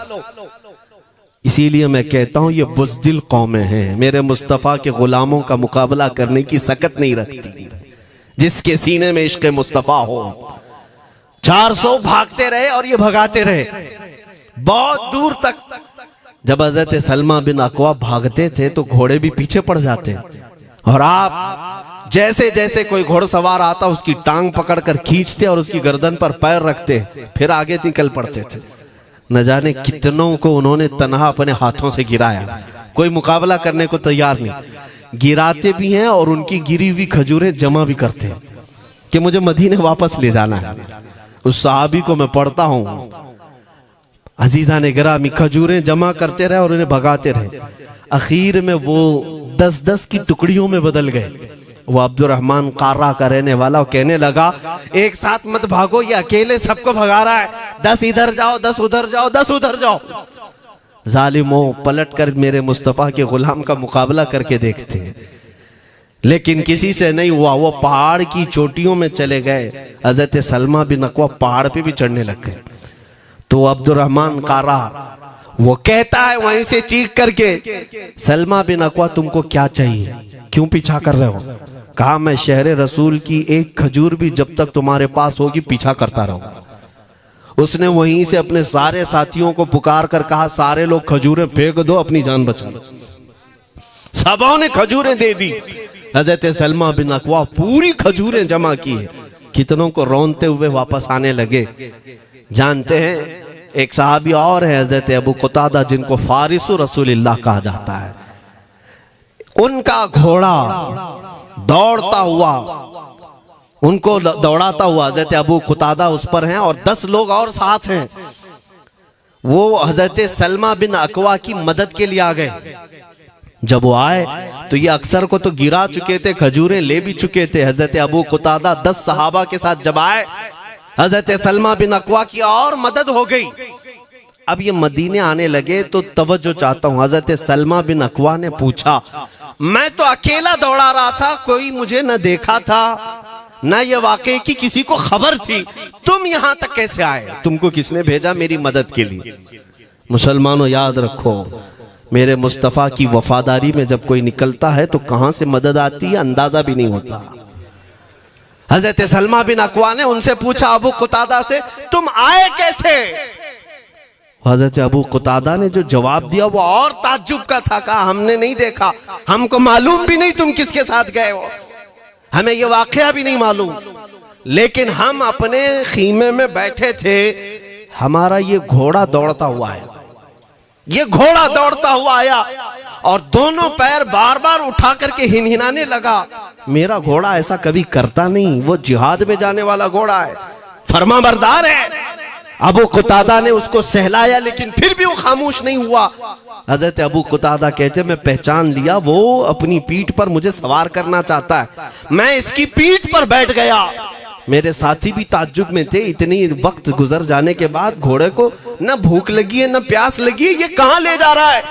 इसीलिए मैं कहता हूं ये बुज़दिल कौमें हैं, मेरे मुस्तफ़ा के गुलामों का मुकाबला करने की सकत नहीं रखती, जिसके सीने में इश्क़ मुस्तफ़ा हो। 400 भागते रहे और ये भगाते रहे बहुत दूर तक। जब हज़रत सलमा बिन अकवा भागते थे तो घोड़े भी पीछे पड़ जाते, और आप जैसे जैसे कोई घोड़सवार आता उसकी टांग पकड़कर खींचते और उसकी गर्दन पर पैर रखते, फिर आगे निकल पड़ते थे। न जाने कितनों को उन्होंने तन्हा अपने हाथों से गिराया, कोई मुकाबला करने को तैयार नहीं। गिराते भी हैं और उनकी गिरी हुई खजूरें जमा भी करते हैं कि मुझे मदीने वापस ले जाना है। उस सहाबी को मैं पढ़ता हूं, अजीजा ने गिरामी खजूरें जमा करते रहे और उन्हें भगाते रहे। आखिर में वो 10-10 की टुकड़ियों में बदल गए। वो अब्दुर्रहमान कार्रा का रहने वाला कहने लगा, एक साथ मत भागो, ये अकेले सबको भगा रहा है, 10 इधर जाओ, 10 उधर जाओ, 10 उधर जाओ। जालिमों, पलट कर मेरे मुस्तफ़ा के गुलाम का मुकाबला करके देखते हैं, लेकिन किसी से नहीं हुआ। वो पहाड़ की चोटियों में चले गए। हज़रत सलमा बिन अकवा पहाड़ पे भी चढ़ने लग गए। तो अब्दुर्रहमान कार्रा वो कहता है वहीं से चीख करके, सलमा बिन अकवा तुमको क्या चाहिए, क्यों पीछा कर रहे हो? कहा, मैं शहर रसूल की एक खजूर भी जब तक तुम्हारे पास होगी पीछा करता रहूंगा। उसने वहीं से अपने सारे साथियों को पुकार कर कहा, सारे लोग खजूरें फेंक दो, अपनी जान बचा लो। सबों ने खजूरें दे दी। हज़रत सलमा बिन अकवा पूरी खजूरें जमा की है, कितनों को रोनते हुए वापस आने लगे। जानते हैं, एक सहाबी और है हज़रत अबू क़तादा, जिनको फारिसु रसूलिल्लाह कहा जाता है। उनका घोड़ा दौड़ता हुआ, उनको दौड़ाता हुआ हजरत अबू कुतादा उस पर हैं और 10 लोग और साथ हैं। वो हजरत सलमा बिन अकवा की मदद के लिए आ गए। जब वो आए तो ये अक्सर को तो गिरा चुके थे, खजूरें ले भी चुके थे। हजरत अबू कुतादा 10 सहाबा के साथ जब आए, हजरत सलमा बिन अकवा की और मदद हो गई। अब ये मदीने आने लगे तो तवज्जो चाहता हूं। हजरत सलमा बिन अकवा ने पूछा, मैं तो अकेला दौड़ा रहा था, कोई मुझे न देखा था, ना ये वाकई की किसी को खबर थी, तुम यहां तक कैसे आए? तुमको किसने भेजा मेरी मदद के लिए? मुसलमानों याद रखो, मेरे मुस्तफा की वफादारी में जब कोई निकलता है तो कहां से मदद आती है अंदाजा भी नहीं होता। हजरत सलमा बिन अकवा ने उनसे पूछा अबू कुतादा से, तुम आए कैसे? हजरत अबू कुतादा ने जो जवाब दिया वो और ताज्जुब का था। कहा, हमने नहीं देखा, हमको मालूम भी नहीं तुम किसके साथ गए हो, हमें ये वाकया भी नहीं मालूम, लेकिन हम अपने खीमे में बैठे थे, हमारा ये घोड़ा दौड़ता हुआ है, ये घोड़ा दौड़ता हुआ आया और दोनों पैर बार बार उठा करके हिनहिनाने लगा। मेरा घोड़ा ऐसा कभी करता नहीं, वो जिहाद में जाने वाला घोड़ा है, फरमाबरदार है। अबू कुतादा ने उसको सहलाया लेकिन फिर भी वो खामोश नहीं हुआ। हजरत अबू कुतादा कहते, मैं पहचान लिया, वो अपनी पीठ पर मुझे सवार करना चाहता है। मैं इसकी पीठ पर बैठ गया। मेरे साथी भी ताज्जुब में थे, इतनी वक्त गुजर जाने के बाद घोड़े को न भूख लगी है न प्यास लगी है, ये कहां ले जा रहा है?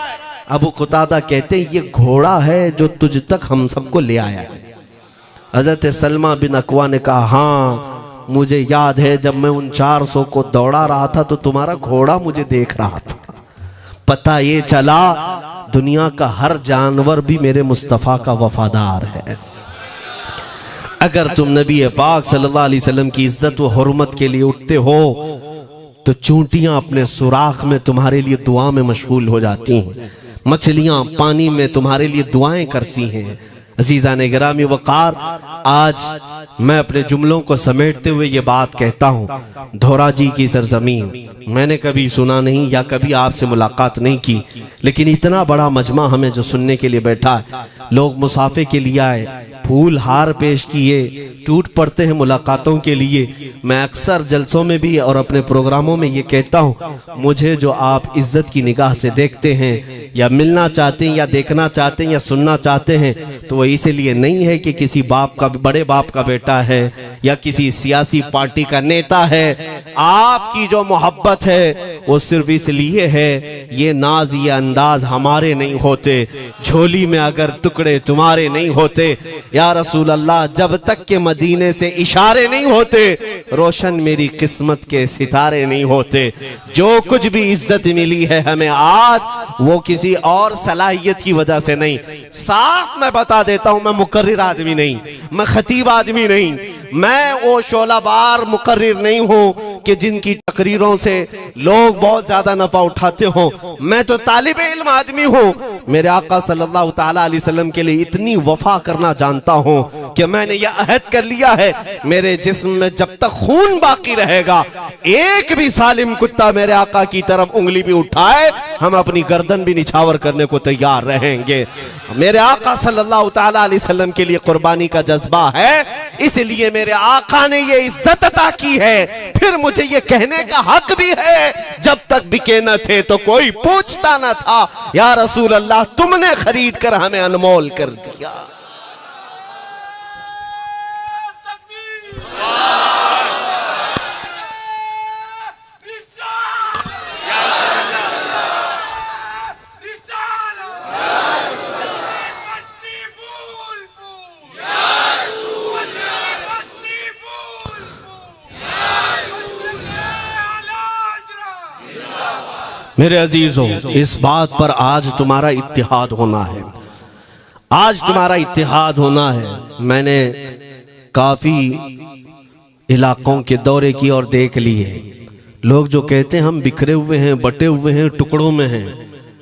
अबू कुतादा कहते, ये घोड़ा है जो तुझ तक हम सबको ले आया है। हजरत सलमा बिन अकवा ने कहा, हाँ मुझे याद है, जब मैं उन 400 को दौड़ा रहा था तो तुम्हारा घोड़ा मुझे देख रहा था। पता ये चला दुनिया का हर जानवर भी मेरे मुस्तफा का वफादार है। अगर तुम नबी पाक सल्लल्लाहु अलैहि वसल्लम की इज्जत व हुर्मत के लिए उठते हो तो चूंटियां अपने सुराख में तुम्हारे लिए दुआ में मशगूल हो जाती हैं, मछलियां पानी में तुम्हारे लिए दुआएं करती हैं। अजीज़ान गिरामी वक़ार, आज मैं अपने जुमलों को समेटते हुए ये बात कहता हूँ, धोराजी की सरजमीन मैंने कभी सुना नहीं या कभी आपसे मुलाकात नहीं की, लेकिन इतना बड़ा मजमा हमें जो सुनने के लिए बैठा है, लोग मुसाफे के लिए आए, फूल हार पेश किए, टूट पड़ते हैं मुलाकातों के लिए। मैं अक्सर जलसों में भी और अपने प्रोग्रामों में ये कहता हूँ, मुझे जो आप इज्जत की निगाह से देखते हैं या मिलना चाहते हैं या देखना चाहते हैं या सुनना चाहते हैं, तो वो इसलिए नहीं है कि किसी बाप का, बड़े बाप का बेटा है या किसी सियासी पार्टी का नेता है। आपकी जो मोहब्बत है वो सिर्फ इसलिए है, ये नाज ये अंदाज हमारे नहीं होते, झोली में अगर टुकड़े तुम्हारे नहीं होते, या रसूल अल्लाह जब तक के मदीने से इशारे नहीं होते, रोशन मेरी किस्मत के सितारे नहीं होते। जो कुछ भी इज्जत मिली है हमें आज, वो किसी और सलाहियत की वजह से नहीं। साफ मैं बता देता हूं, मैं मुकर्रिर आदमी नहीं, मैं खतीब आदमी नहीं, मैं वो शोलाबार मुकर्रिर नहीं हूं कि जिनकी तकरीरों से लोग बहुत ज्यादा नफा उठाते हो। मैं तो तालिब इल्म आदमी हूं। मेरे आका सल्लल्लाहु ताला अलैहि वसल्लम के लिए इतनी वफा करना जानता हूं कि मैंने यह अहद कर लिया है, मेरे जिस्म में जब तक खून बाकी रहेगा, एक भी सालिम कुत्ता मेरे आका की तरफ उंगली भी उठाए, हम अपनी गर्दन भी निछावर करने को तैयार रहेंगे। मेरे आका सल्लल्लाहु ताला अलैहि वसल्लम के लिए कुर्बानी का जज्बा है, इसलिए मेरे आका ने ये इज्जत अता की है। फिर मुझे ये कहने का हक भी है, जब तक बिके न थे तो कोई पूछता न था, या रसूल अल्लाह तुमने खरीद कर हमें अनमोल कर दिया। मेरे अजीजों, इस बात पर आज तुम्हारा इत्तिहाद होना है, आज तुम्हारा इत्तिहाद होना है। मैंने काफी इलाकों के दौरे की और देख लिए, लोग जो कहते हैं हम बिखरे हुए हैं, बटे हुए हैं, टुकड़ों में हैं,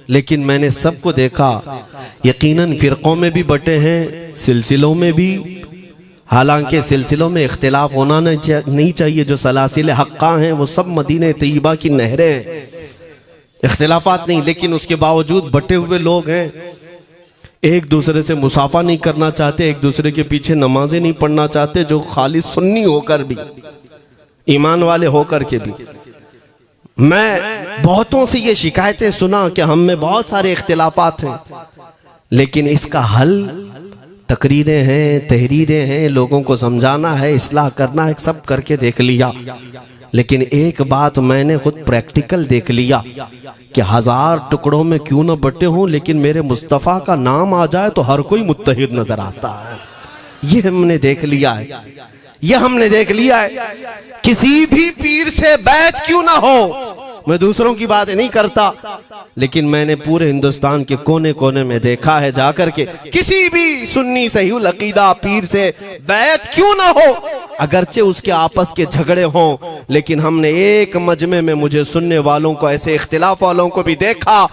लेकिन मैंने सबको देखा, यकीनन फिरकों में भी बटे हैं, सिलसिलों में भी। हालांकि सिलसिलों में इख्तिलाफ होना नहीं चाहिए, जो सलासिल हक्का हैं वो सब मदीने तैयबा की नहरें हैं, इख्तिलाफात नहीं, लेकिन उसके बावजूद बटे हुए लोग हैं। एक दूसरे से मुसाफा नहीं करना चाहते, एक दूसरे के पीछे नमाजें नहीं पढ़ना चाहते, जो खाली सुन्नी होकर भी, ईमान वाले होकर के भी। मैं बहुतों से ये शिकायतें सुना कि हम में बहुत सारे इख्तिलाफात हैं, लेकिन इसका हल तकरीरें हैं, तहरीरें हैं, लोगों को समझाना है, इस्लाह करना है, सब करके देख लिया। लेकिन एक बात मैंने खुद प्रैक्टिकल देख लिया कि 1000 टुकड़ों में क्यों ना बटे हों, लेकिन मेरे मुस्तफ़ा का नाम आ जाए तो हर कोई मुत्तहिद नजर आता है। ये हमने देख लिया है, ये हमने देख लिया है। किसी भी पीर से बैत क्यों ना हो, मैं दूसरों की बात नहीं करता, लेकिन मैंने पूरे हिंदुस्तान के कोने कोने में देखा है जाकर के, किसी भी सुन्नी सहीहुल अकीदा पीर से बैत क्यों ना हो, अगरचे उसके आपस के झगड़े हों, लेकिन हमने एक मजमे में मुझे सुनने वालों को, ऐसे इख्तिलाफ वालों को भी देखा,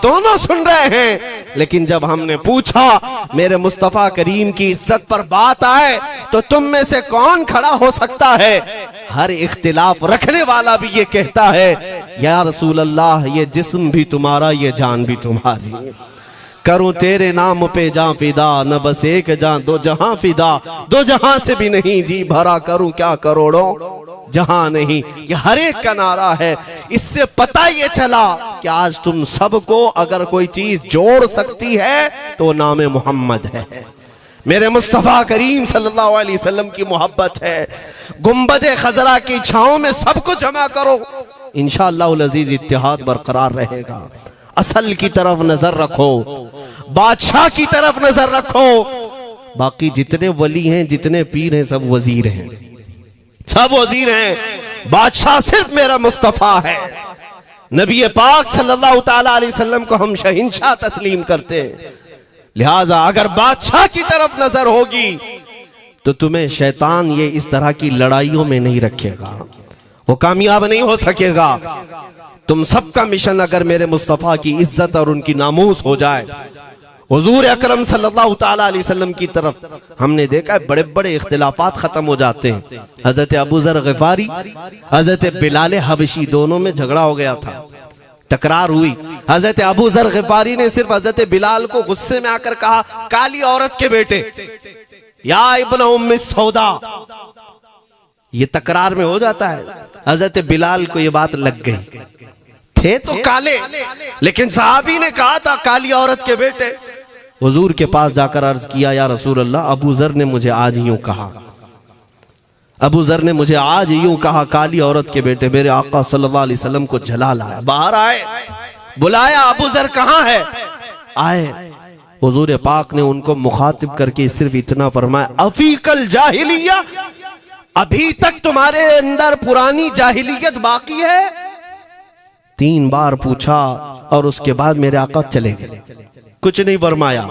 दोनों सुन रहे हैं, लेकिन जब हमने पूछा मेरे मुस्तफ़ा करीम की इज्जत पर बात आए तो तुम में से कौन खड़ा हो सकता है, हर इख्तिलाफ रखने वाला भी ये कहता है, या रसूल अल्लाह, ये जिस्म भी तुम्हारा, ये जान भी तुम्हारी, करूं तेरे नाम पे जान फिदा, न बस एक जान दो जहां फिदा, दो जहां से भी नहीं जी भरा, करूं क्या करोड़ों जहां नहीं। ये हर एक का नारा है। इससे पता ये चला कि आज तुम सबको अगर कोई चीज जोड़ सकती है तो नाम मोहम्मद है, मेरे मुस्तफ़ा करीम सल्लल्लाहु अलैहि वसल्लम की मोहब्बत है। गुंबदे खजरा की छांव में सबको जमा करो, इंशाअल्लाह अज़ीज इत्तिहाद बरकरार रहेगा। असल की तरफ नजर रखो, बादशाह की तरफ नजर रखो। बाकी जितने वली हैं, जितने पीर हैं, सब वजीर हैं, सब वजीर हैं। बादशाह सिर्फ मेरा मुस्तफ़ा है। नबी पाक सल्लल्लाहु ताला अलैहि वसल्लम को हम शहंशाह तस्लीम करते हैं। लिहाजा अगर बादशाह की तरफ नजर होगी तो तुम्हें शैतान ये इस तरह की लड़ाइयों में नहीं रखेगा, वो कामयाब नहीं हो सकेगा। तुम सबका मिशन अगर मेरे मुस्तफ़ा की इज्जत और उनकी नामूस हो जाए, हुजूर अकरम सल्लल्लाहु ताला अलैहि वसल्लम की तरफ हमने देखा है बड़े बड़े इख्तिलाफात खत्म हो जाते हैं। हजरत अबू ज़र ग़िफ़ारी, हजरत बिलाल हबशी, दोनों में झगड़ा हो गया था, तकरार हुई। हजरत अबू ज़र ग़िफ़ारी ने सिर्फ हजरत बिलाल को गुस्से में आकर कहा, काली औरत के बेटे, या इब्न उम्मी सौदा। ये तकरार में हो जाता है। हजरत बिलाल को ये बात लग गई, थे तो काले, लेकिन सहाबी ने कहा था काली औरत के बेटे। हुजूर के पास जाकर अर्ज किया, या रसूल अल्लाह, अबू ज़र ने मुझे आज यूं कहा, अबू ज़र ने मुझे आज यूं कहा, काली औरत के बेटे। मेरे आका सल्लल्लाहु अलैहि वसल्लम को जला लाया, बाहर आए, बुलाया, अबू ज़र कहाँ है? आए। हुजूर पाक ने उनको मुखातिब करके सिर्फ इतना फरमाया, अफीकल जाहिलिया, अभी तक तुम्हारे अंदर पुरानी जाहिलियत बाकी है? 3 बार पूछा और उसके बाद मेरे आका चले गए, कुछ नहीं फरमाया।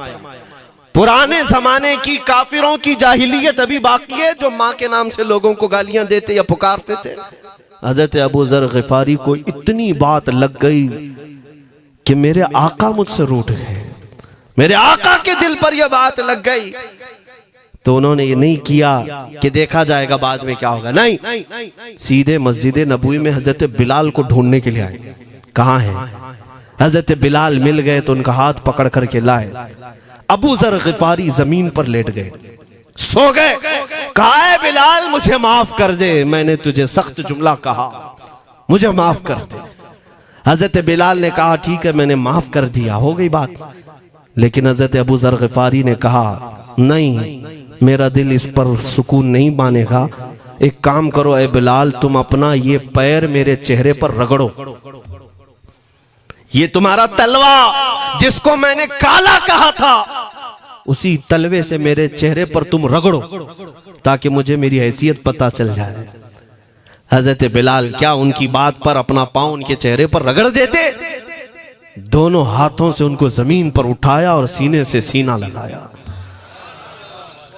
पुराने जमाने की काफिरों की जाहिलियत अभी बाकी है, जो माँ के नाम से लोगों को गालियां देते या पुकारते थे। हजरत अबू ज़र ग़िफ़ारी को इतनी बात लग गई कि मेरे आका मुझसे रूठ गए, मेरे आका के दिल पर यह बात लग गई। तो उन्होंने ये नहीं किया कि देखा जाएगा बाद में क्या होगा, नहीं, सीधे मस्जिद नबवी में हजरत बिलाल को ढूंढने के लिए आए। कहाँ है? हजरत बिलाल मिल गए तो उनका हाथ पकड़ करके लाए। अबू ज़र ग़िफ़ारी जमीन पर लेट गए, सो गए। कहा है बिलाल, मुझे माफ कर दे, मैंने तुझे सख्त जुमला कहा, मुझे माफ कर दे। हजरत बिलाल ने कहा, ठीक है, मैंने माफ कर दिया, हो गई बात। लेकिन हजरत अबू ज़र ग़िफ़ारी ने कहा, नहीं, मेरा दिल इस पर सुकून नहीं मानेगा। एक काम करो ए बिलाल, तुम अपना ये पैर मेरे चेहरे पर रगड़ो, ये तुम्हारा तलवा जिसको मैंने काला कहा था, उसी तलवे से मेरे चेहरे पर तुम रगड़ो, ताकि मुझे मेरी हैसियत पता चल जाए। हजरत बिलाल क्या उनकी बात पर अपना पांव उनके चेहरे पर रगड़ देते? दोनों हाथों से उनको जमीन पर उठाया और सीने से सीना लगाया।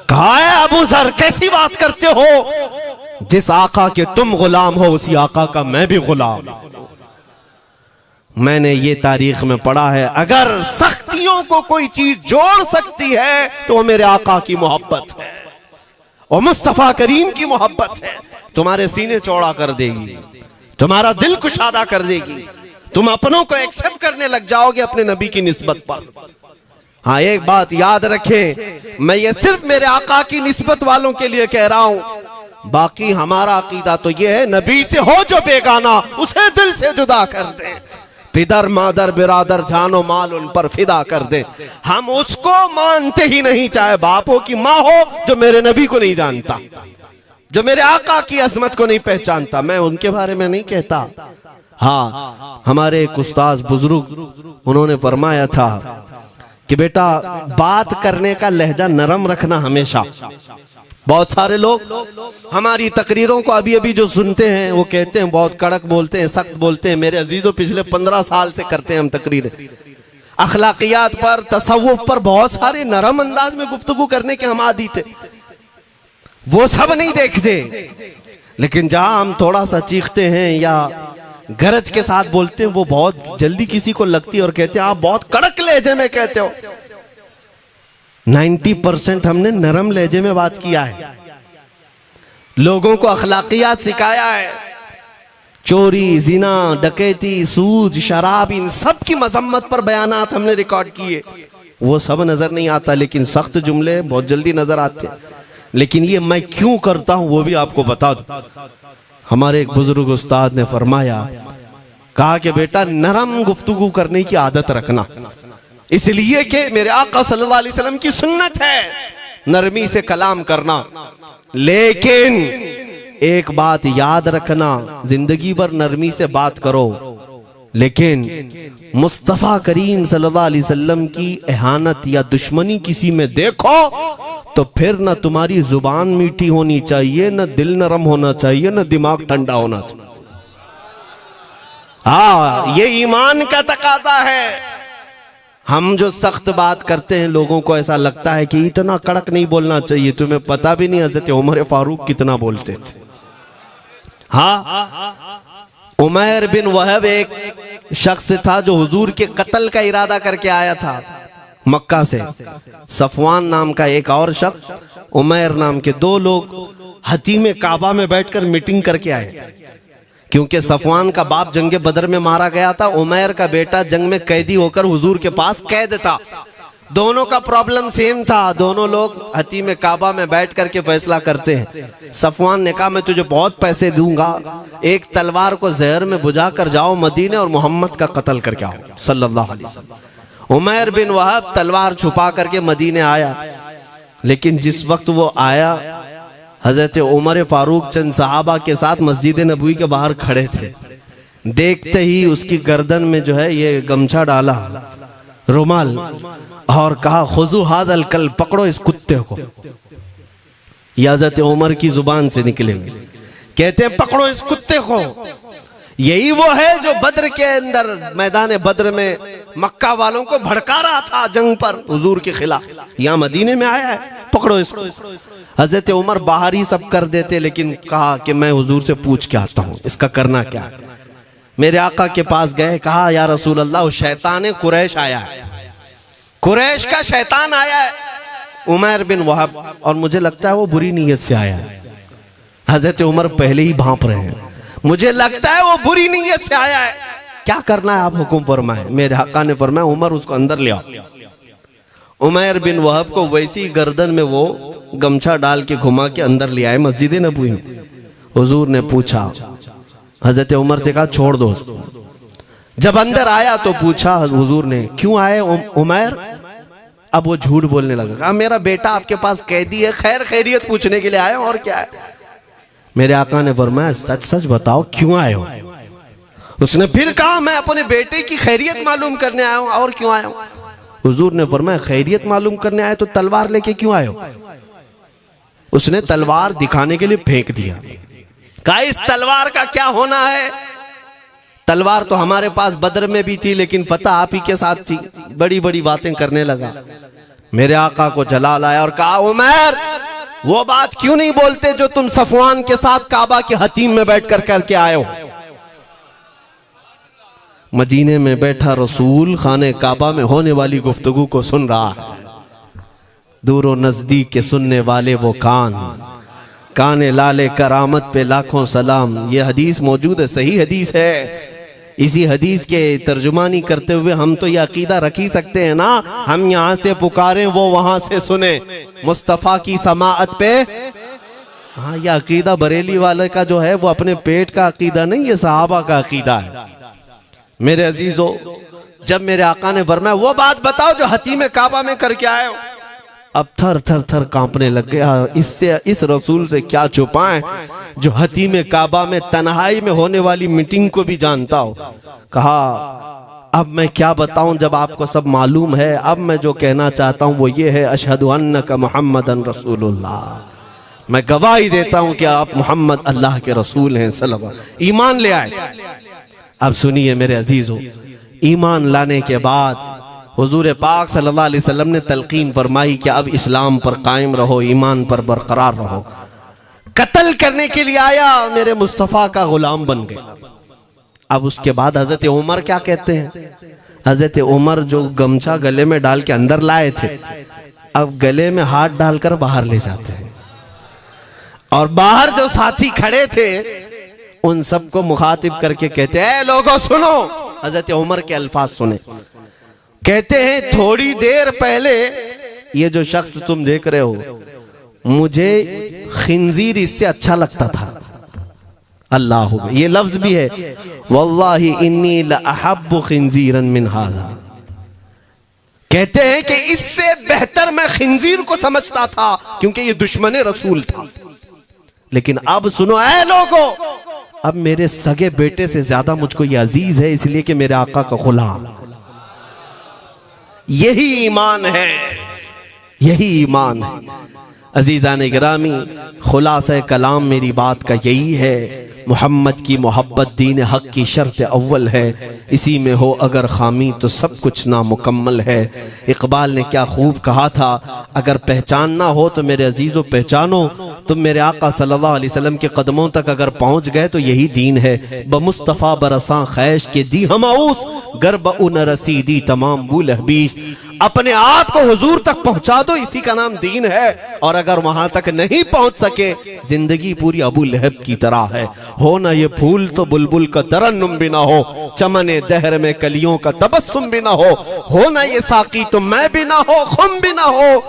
कहा है अबू ज़र, कैसी बात करते हो? जिस आका के तुम गुलाम हो, उसी आका का मैं भी गुलाम। मैंने ये तारीख में पढ़ा है, अगर सख्तियों को कोई चीज जोड़ सकती है तो वो मेरे आका की मोहब्बत है और मुस्तफा करीम की मोहब्बत है। तुम्हारे सीने चौड़ा कर देगी, तुम्हारा दिल कुशादा कर देगी, तुम अपनों को एक्सेप्ट करने लग जाओगे अपने नबी की निस्बत पर। हाँ, एक बात याद रखें, मैं ये सिर्फ मेरे आका की निस्बत वालों के लिए कह रहा हूं, बाकी हमारा अकीदा तो ये है, नबी से हो जो बेगाना उसे दिल से जुदा कर दे, पिदर मादर बिरादर जानो माल उन पर फिदा कर दे। हम उसको मानते ही नहीं, चाहे बापों की माँ हो जो मेरे नबी को नहीं जानता, जो मेरे आका की अजमत को नहीं पहचानता, मैं उनके बारे में नहीं कहता। हाँ, हमारे एक उस्ताद बुजुर्ग उन्होंने फरमाया था कि बेटा बात करने का लहजा नरम रखना हमेशा। बहुत सारे लोग हमारी तकरीरों को अभी अभी जो सुनते हैं वो कहते हैं बहुत कड़क बोलते हैं, सख्त बोलते हैं। मेरे अजीजों, पिछले 15 साल से करते हैं हम तकरीरें, अखलाकियात पर, तसव्वुफ पर बहुत सारे नरम अंदाज में गुफ्तगू करने के हम आदी थे। वो सब नहीं देखते, लेकिन जहां हम थोड़ा सा चीखते हैं या गरज के साथ बोलते हैं, वो बहुत जल्दी किसी को लगती है और कहते हैं आप बहुत कड़क लहजे में कहते हो। 90% हमने नरम लहजे में बात किया है, लोगों को अखलाकियात सिखाया है। चोरी, जिना, डकैती, सूद, शराब, इन सब की मजम्मत पर बयानात हमने रिकॉर्ड किए। वो सब नजर नहीं आता, लेकिन सख्त जुमले बहुत जल्दी नजर आते हैं। लेकिन ये मैं क्यों करता हूं वो भी आपको बता दूं। हमारे एक बुजुर्ग उस्ताद ने फरमाया, कहा कि बेटा नरम गुफ्तगू करने की आदत रखना, इसलिए कि मेरे आका सल्लल्लाहु अलैहि वसल्लम की सुन्नत है नरमी से कलाम करना। लेकिन एक बात याद रखना, जिंदगी भर नरमी से बात करो, लेकिन मुस्तफा करीम सल्लल्लाहु अलैहि वसल्लम की एहानत या दुश्मनी किसी में देखो तो फिर न तुम्हारी जुबान मीठी होनी चाहिए, न दिल नरम होना चाहिए, न दिमाग ठंडा होना चाहिए। हाँ, ये ईमान का तकाजा है। हम जो सख्त बात करते हैं, लोगों को ऐसा लगता है कि इतना कड़क नहीं बोलना चाहिए। तुम्हें पता भी नहीं हज़रत उमर फारूक कितना बोलते थे। हाँ, उमैर बिन वहब एक शख्स था जो हुजूर के कत्ल का इरादा करके आया था मक्का से। सफवान नाम का एक और शख्स, उमैर नाम के 2 लोग हतीम काबा में बैठकर मीटिंग करके आए, क्योंकि सफवान का बाप जंग बदर में मारा गया था, उमैर का बेटा जंग में कैदी होकर हुजूर के पास कैद था। दोनों का प्रॉब्लम सेम था। दोनों लोग हतीम काबा में बैठ करके फैसला करते हैं। सफवान ने कहा मैं तुझे बहुत पैसे दूंगा, एक तलवार को जहर में बुझा कर जाओ मदीने और मोहम्मद का कत्ल करके आओ सल्लल्लाहु अलैहि वसल्लम। उमैर बिन वहब तलवार छुपा करके मदीने आया, लेकिन जिस वक्त वो आया, हजरत उमर फारूक चंद सहाबा के साथ मस्जिद नबवी के बाहर खड़े थे। देखते ही उसकी गर्दन में जो है ये गमछा डाला, रुमाल, और कहा खुजू हादल कल, पकड़ो इस कुत्ते को। ये हजरत उमर की जुबान से निकलेंगे, कहते हैं पकड़ो इस कुत्ते को। यही वो है जो बद्र के अंदर, मैदान बद्र में मक्का वालों को भड़का रहा था जंग पर हुजूर के खिलाफ। यहाँ मदीने में आया है, पकड़ो इसको। हजरत उमर बाहर ही सब कर देते, लेकिन कहा कि मैं हुजूर से पूछ के आता हूँ इसका करना क्या है। मेरे आका के पास गए, कहा या रसूल अल्लाह, वो शैतान कुरैश आया है, कुरैश का शैतान आया है उमैर बिन वहब, और मुझे लगता है वो बुरी नीयत से आया है। हजरत उमर पहले ही भांप रहे हैं, मुझे लगता है वो बुरी नीयत से आया है, क्या करना है आप हुक्म फरमाए। मेरे आका ने फरमाया उमर उसको अंदर ले आओ। उमैर बिन वहब को वैसी गर्दन में वो गमछा डाल के घुमा के अंदर ले आए मस्जिद नबवी में। हुजूर ने पूछा, हजरत उमर से कहा छोड़ दो उसको। जब अंदर आया तो पूछा हुजूर ने, क्यों आए उमैर? अब वो झूठ बोलने लगा, कहा मेरा बेटा आपके पास कैदी है, खैर खैरियत पूछने के लिए आए और क्या है। मेरे आका ने फरमाया सच सच बताओ क्यों आए हो। उसने फिर कहा मैं अपने बेटे की खैरियत मालूम करने आया हूं, और क्यों आया हूं। हुजूर ने फरमाया खैरियत मालूम करने आए तो तलवार लेके क्यों आए हो। उसने तलवार दिखाने के लिए फेंक दिया, कहा इस तलवार का क्या होना है। तलवार तो हमारे पास बद्र में भी थी, लेकिन पता आप ही के साथ थी। बड़ी बड़ी बातें करने लगा। मेरे आका को जलाल आया और कहा उमैर वो बात क्यों नहीं बोलते जो तुम सफवान के साथ काबा के हतीम में बैठकर करके आए हो। मदीने में बैठा रसूल खाने काबा में होने वाली गुफ्तगू को सुन रहा है। दूर और नजदीक के सुनने वाले वो काने लाले करामत पे लाखों सलाम। ये हदीस मौजूद है, सही हदीस है। इसी हदीस के तर्जुमानी करते हुए हम तो ये अकीदा रख ही सकते हैं ना, हम यहाँ से पुकारें वो वहां से सुने, मुस्तफा की समाअत पे। हाँ, ये अकीदा बरेली वाले का जो है वो अपने पेट का अकीदा नहीं, ये सहाबा का अकीदा है। मेरे अजीजों, जब मेरे आका ने फरमाया वो बात बताओ जो हतीम काबा में करके आए हो, अब थर थर थर कांपने लग गया। इससे इस रसूल से क्या छुपाएं जो हतीम काबा में तन्हाई में होने वाली मीटिंग को भी जानता हो। कहा अब मैं क्या बताऊं जब आपको सब मालूम है। अब मैं जो कहना चाहता हूं वो ये है, अशहदु अन्नका मुहम्मदन रसूलुल्लाह, मैं गवाही देता हूं कि आप मोहम्मद अल्लाह के रसूल हैं सल्लल्लाहु अलैहि वसल्लम। ईमान ले आए। अब सुनिए मेरे अजीजों, ईमान लाने के बाद हुजूर पाक सल्लल्लाहु अलैहि वसल्लम ने तलकीन फरमाई कि अब इस्लाम पर कायम रहो, ईमान पर बरकरार रहो। कत्ल करने के लिए आया, मेरे मुस्तफ़ा का गुलाम बन गए। अब उसके बाद हजरत उमर क्या कहते हैं, हजरत उमर जो गमछा गले में डाल के अंदर लाए थे, अब गले में हाथ डालकर बाहर ले जाते हैं। और बाहर जो साथी खड़े थे उन सबको मुखातिब करके कहते हैं, लोगों सुनो। हजरत उमर के अल्फाज सुने, कहते हैं थोड़ी देर पहले ये जो शख्स तुम देख रहे हो, मुझे खिंजीर इससे अच्छा लगता था। अल्लाह, ये लफ्ज भी है, वल्लाही इन्नी लअहब्बु खिंजीरन मिन हाज़ा। कहते हैं कि इससे बेहतर मैं खिंजीर को समझता था, क्योंकि ये दुश्मन रसूल था। लेकिन अब सुनो ऐ लोगों, अब मेरे सगे बेटे से ज्यादा मुझको ये अजीज है, इसलिए कि मेरे आका का गुलाम। यही ईमान है, यही ईमान है। अजीजान गिरामी, खुलासा कलाम मेरी बात का यही है, मोहम्मद की मोहब्बत दीन हक की शर्त अव्वल है। इसी में हो अगर खामी तो सब कुछ नामुकम्मल है। इकबाल ने क्या खूब कहा था, अगर पहचानना हो तो मेरे अजीजों पहचानो, तुम मेरे आका सल्लल्लाहु अलैहि वसल्लम के कदमों तक अगर पहुंच गए तो यही दीन है। बमुस्तफ़ा बरसा खैश के दी हमाउस, गर्ब उन रसीदी तमाम बुल हबीस। अपने आप को हुजूर तक पहुंचा दो, इसी का नाम दीन है। और अगर वहां तक नहीं पहुंच सके, जिंदगी पूरी अबू लहब की तरह है। हो ना ये फूल तो बुलबुल का तरन्नुम भी ना हो, चमने दहर में कलियों का तबस्सुम भी ना हो ना ये साकी तो मैं भी ना हो, खुम भी ना हो,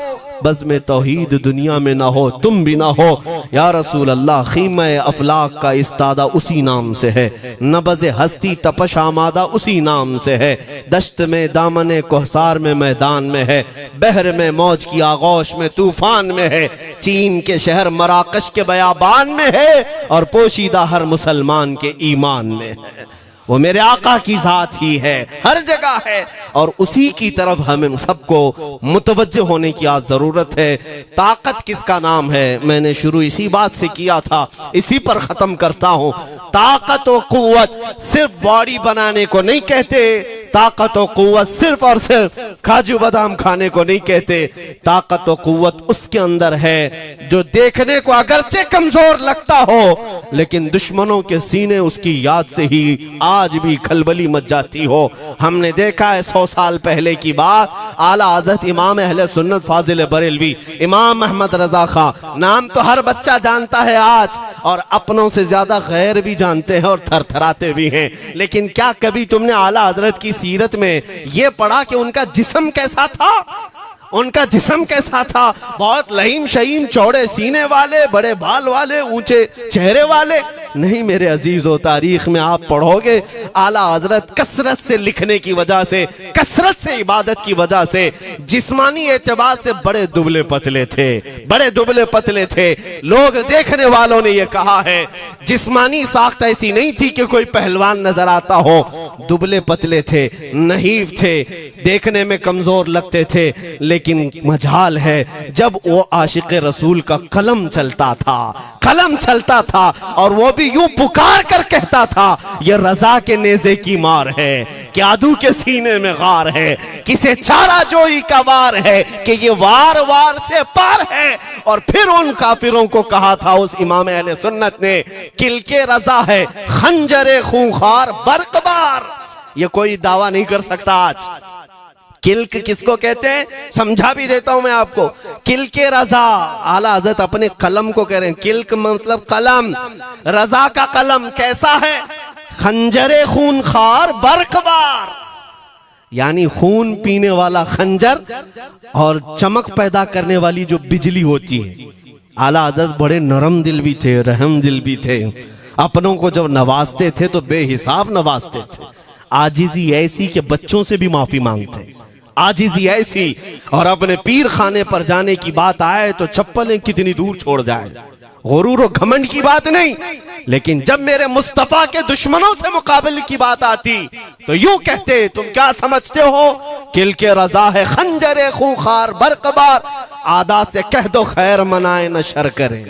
बस में तौहीद दुनिया में ना हो, तुम भी ना हो। या रसूल अल्लाह, खीमा अफलाक का इस्तादा उसी नाम से है, नबज़ हस्ती तपश आमादा उसी नाम से है। दश्त में दामने कोहसार में मैदान में है, बहर में मौज की आगोश में तूफान में है, चीन के शहर मराकश के बयाबान में है, और पोशीदा हर मुसलमान के ईमान में है। वो मेरे आका की जात ही है, हर जगह है, और उसी की तरफ हमें सबको मुतवज्जे होने की आज जरूरत है। ताकत किसका नाम है, मैंने शुरू इसी बात से किया था, इसी पर खत्म करता हूं। ताकत और कुव्वत सिर्फ बॉडी बनाने को नहीं कहते, ताकत और कुव्वत सिर्फ और सिर्फ काजू बादाम खाने को नहीं कहते। ताकत और कुव्वत उसके अंदर है जो देखने को अगरचे कमजोर लगता हो, लेकिन दुश्मनों के सीने उसकी याद से ही आज भी खलबली मच जाती हो। हमने देखा है 100 साल पहले की बात, आला हज़रत इमाम अहले सुन्नत फाजिल बरेलवी इमाम अहमद रजा खां, नाम तो हर बच्चा जानता है आज, और अपनों से ज्यादा गैर भी जानते हैं और थरथराते भी हैं। लेकिन क्या कभी तुमने आला हजरत की सीरत में यह पढ़ा कि उनका जिस्म कैसा था? उनका जिस्म कैसा था? बहुत लहीम शहीम, चौड़े सीने वाले, बड़े बाल वाले, ऊंचे चेहरे वाले? नहीं मेरे अजीजों, तारीख में आप पढ़ोगे आला हजरत कसरत से लिखने की वजह से, कसरत से इबादत की वजह से, जिस्मानी एतबार से बड़े दुबले पतले थे, बड़े दुबले पतले थे। लोग देखने वालों ने यह कहा है, जिस्मानी साख्त ऐसी नहीं थी कि कोई पहलवान नजर आता हो, दुबले पतले थे, नहीफ थे, देखने में कमजोर लगते थे। लेकिन मजाल है जब वो आशिक रसूल का कलम चलता था, कलम चलता था, और वो भी यूं पुकार कर कहता था, ये रजा के नेज़े की मार है, क्यादू के सीने में गार है, किसे चारा जोई का वार है, कि ये वार वार से पार है। और फिर उन काफिरों को कहा था उस इमाम अहले सुन्नत ने, किल के रजा है खंजरे खूंखार बरकबार। ये कोई दावा नहीं कर सकता आज। किल्क किसको कहते हैं समझा भी देता हूं मैं आपको। किल के रजा, आला हज़रत अपने कलम को कह रहे हैं, किल्क मतलब कलम, रजा का कलम कैसा है? खंजरे खून खार बरकबार, यानी खून पीने वाला खंजर और चमक पैदा करने वाली जो बिजली होती है। आला हज़रत बड़े नरम दिल भी थे, रहम दिल भी थे। अपनों को जब नवाजते थे तो बेहिसाब नवाजते थे। आजिजी ऐसी कि बच्चों से भी माफी मांगते, आजिजी ऐसी। और अपने पीर खाने पर जाने की बात आए तो चप्पलें कितनी दूर छोड़ जाए। गुरूर और घमंड की बात नहीं, लेकिन जब मेरे मुस्तफा के दुश्मनों से मुकाबले की बात आती तो यूं कहते, तुम क्या समझते हो किल के रजा है खंजरे खूंखार बरकबार, आदा से कह दो खैर मनाए न शर करे।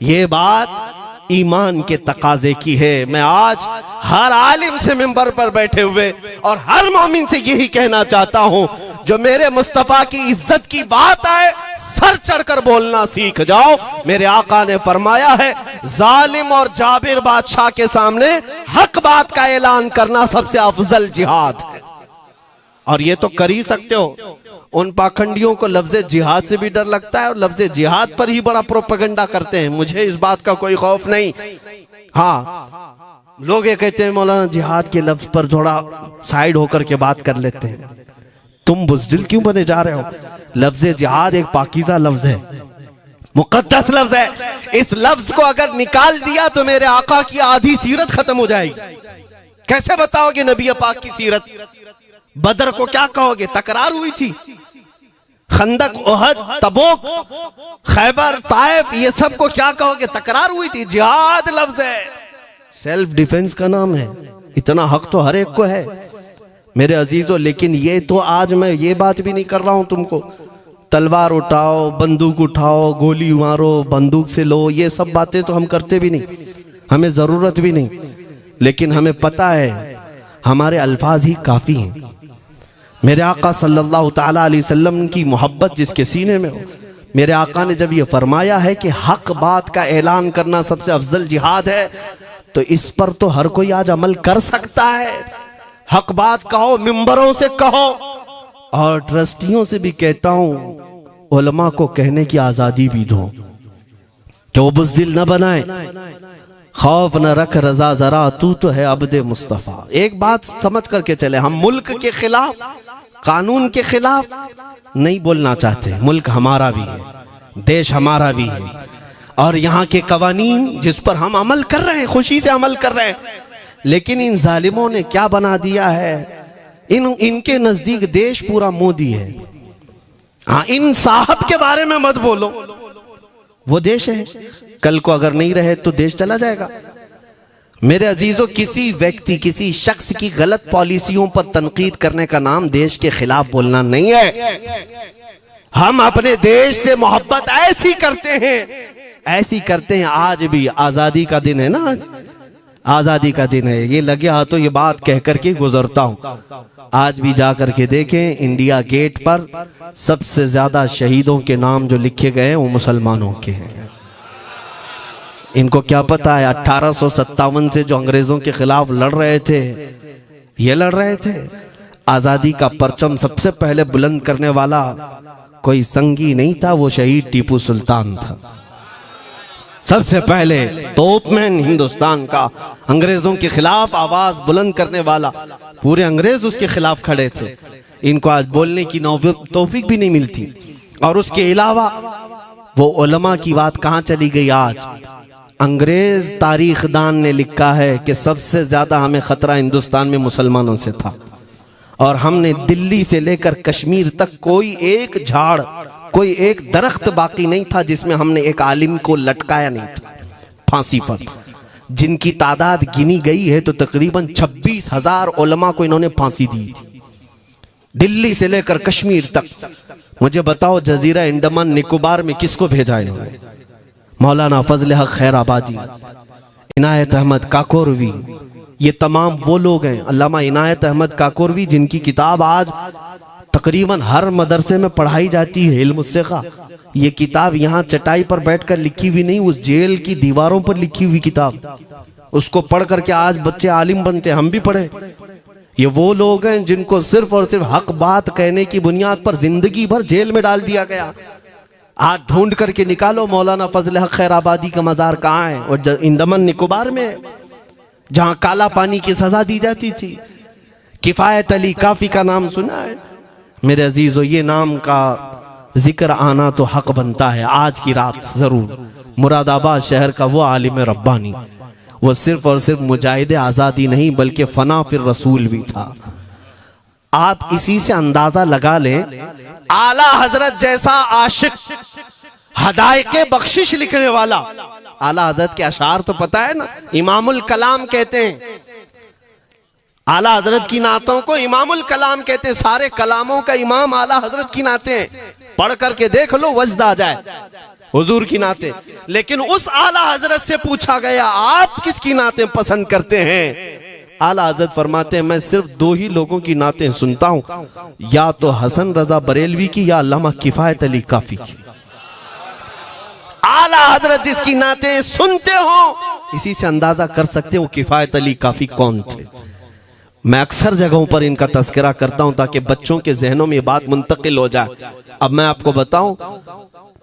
ये बात ईमान के तकाजे की है। मैं आज हर आलिम से मिंबर पर बैठे हुए और हर मोमिन से यही कहना चाहता हूं, जो मेरे मुस्तफा की इज्जत की बात आए सर चढ़कर बोलना सीख जाओ। मेरे आका ने फरमाया है, जालिम और जाबिर बादशाह के सामने हक बात का ऐलान करना सबसे अफजल जिहाद है। और ये तो कर ही सकते हो। उन पाखंडियों को लफ्ज़े जिहाद से भी डर लगता है और लफ्ज़े जिहाद पर ही बड़ा प्रोपेगेंडा करते हैं। मुझे इस बात का कोई खौफ नहीं। हाँ, लोग ये कहते हैं मौलाना जिहाद के लफ्ज पर थोड़ा साइड होकर के बात कर लेते हैं। तुम बुज़दिल क्यों बने जा रहे हो? लफ्ज़े जिहाद एक पाकीज़ा लफ्ज है, मुकद्दस लफ्ज है। इस लफ्ज को अगर निकाल दिया तो मेरे आका की आधी सीरत खत्म हो जाएगी। कैसे बताओगे नबी पाक की सीरत? बदर को क्या कहोगे? तकरार हुई थी। खंदक, ओहद, तबूक, खैबर, ताइफ, ये सब को क्या कहोगे? तकरार हुई थी। जिहाद लफ्ज है, सेल्फ डिफेंस का नाम है। इतना हक तो हर एक को है मेरे अजीजों। लेकिन ये तो आज मैं ये बात भी नहीं कर रहा हूं तुमको तलवार उठाओ, बंदूक उठाओ, गोली मारो, बंदूक से लो, ये सब बातें तो हम करते भी नहीं, हमें जरूरत भी नहीं। लेकिन हमें पता है हमारे अल्फाज ही काफी हैं। मेरे आका सल्लल्लाहु ताला अलैहि वसल्लम की मोहब्बत जिसके सीने में हो, मेरे आका ने जब ये फरमाया है कि हक बात का ऐलान करना सबसे अफजल जिहाद है, तो इस पर तो हर कोई आज अमल कर सकता है। हक बात कहो, मिंबरों से कहो, और ट्रस्टियों से भी कहता हूं उलमा को कहने की आजादी भी दो कि वो बुज़दिल न बनाए। खौफ न रख रजा जरा, तू तो है अब्दे मुस्तफा। एक बात समझ करके चले, हम मुल्क के खिलाफ, कानून के खिलाफ नहीं बोलना चाहते। मुल्क हमारा भी है, देश हमारा भी है, और यहाँ के कवानीन जिस पर हम अमल कर रहे हैं, खुशी से अमल कर रहे हैं। लेकिन इन जालिमों ने क्या बना दिया है, इनके नजदीक देश पूरा मोदी है। हाँ, इन साहब के बारे में मत बोलो, वो देश है। कल को अगर नहीं रहे तो देश चला जाएगा। मेरे अजीजों, किसी व्यक्ति, किसी शख्स की गलत पॉलिसियों पर तनकीद करने का नाम देश के खिलाफ बोलना नहीं है। हम अपने देश से मोहब्बत ऐसी करते हैं, ऐसी करते हैं। आज भी आजादी का दिन है ना, आजादी का दिन है। ये लगे हाथों ये बात कह करके गुजरता हूं। आज भी जा करके देखें, इंडिया गेट पर सबसे ज्यादा शहीदों के नाम जो लिखे गए हैं वो मुसलमानों के हैं। इनको क्या पता है 1857 से जो अंग्रेजों के खिलाफ लड़ रहे थे, ये लड़ रहे थे। आजादी का परचम सबसे पहले बुलंद करने वाला कोई संगी नहीं था, वो शहीद टीपू सुल्तान था। सबसे पहले तोपमैन हिंदुस्तान का, अंग्रेजों के खिलाफ आवाज बुलंद करने वाला। पूरे अंग्रेज उसके खिलाफ खड़े थे। इनको आज बोलने की तौफीक भी नहीं मिलती। और उसके अलावा वो उलमा की बात कहां चली गई आज? अंग्रेज तारीखदान ने लिखा है कि सबसे ज्यादा हमें खतरा हिंदुस्तान में मुसलमानों से था, और हमने दिल्ली से लेकर कश्मीर तक कोई एक झाड़, कोई एक दरख्त बाकी नहीं था जिसमें हमने एक आलिम को लटकाया नहीं था फांसी पर। जिनकी तादाद गिनी गई है तो तकरीबन 26,000 उलमा को इन्होंने फांसी दी थी, दिल्ली से लेकर कश्मीर तक। मुझे बताओ, जजीरा अंडमान निकोबार में किसको भेजा इन्होंने? मौलाना फजल हक खैराबादी, इनायत अहमद काकोरवी, ये तमाम वो लोग हैं। अल्लामा इनायत अहमद काकोरवी, जिनकी किताब आज तकरीबन हर मदरसे में पढ़ाई जाती है, इल्म उस्सिक़ा। ये किताब यहाँ चटाई पर बैठकर लिखी हुई नहीं, उस जेल की दीवारों पर लिखी हुई किताब। उसको पढ़ करके आज बच्चे आलिम बनते, हम भी पढ़े। ये वो लोग हैं जिनको सिर्फ और सिर्फ हक बात कहने की बुनियाद पर जिंदगी भर जेल में डाल दिया गया। आज ढूंढ करके निकालो मौलाना फजल हक खैराबादी का मजार कहाँ है, और अंडमान निकोबार में। जहां काला पानी की सजा दी जाती थी। किफायत अली काफी का नाम सुना है मेरे अजीजों? ये नाम का जिक्र आना तो हक बनता है आज की रात जरूर। मुरादाबाद शहर का वो आलिम रब्बानी, वो सिर्फ और सिर्फ मुजाहिद आजादी नहीं बल्कि फना फिर रसूल भी था। आप इसी से अंदाजा लगा लें, आला हजरत जैसा आशिक, हदायके बख्शिश लिखने वाला। आला हजरत के अशार तो पता है ना, इमामुल कलाम कहते हैं। आला हजरत की नातों को इमामुल कलाम कहते हैं। सारे कलामों का इमाम आला हजरत की नाते हैं। पढ़ करके देख लो, वजद आ जाए हुजूर की नाते। लेकिन उस आला हजरत से पूछा गया, आप किसकी नाते पसंद करते हैं? आला हजरत फरमाते हैं, मैं सिर्फ दो ही लोगों की नाते सुनता हूं, या तो हसन रजा बरेलवी की या अल्लामा किफायत अली काफी की। आला हजरत जिसकी नाते सुनते हो, इसी से अंदाजा कर सकते हो किफायत अली काफी कौन थे। मैं अक्सर जगहों पर इनका तस्करा करता हूं ताकि बच्चों के जहनों में ये बात मुंतकिल हो जाए। अब मैं आपको बताऊं,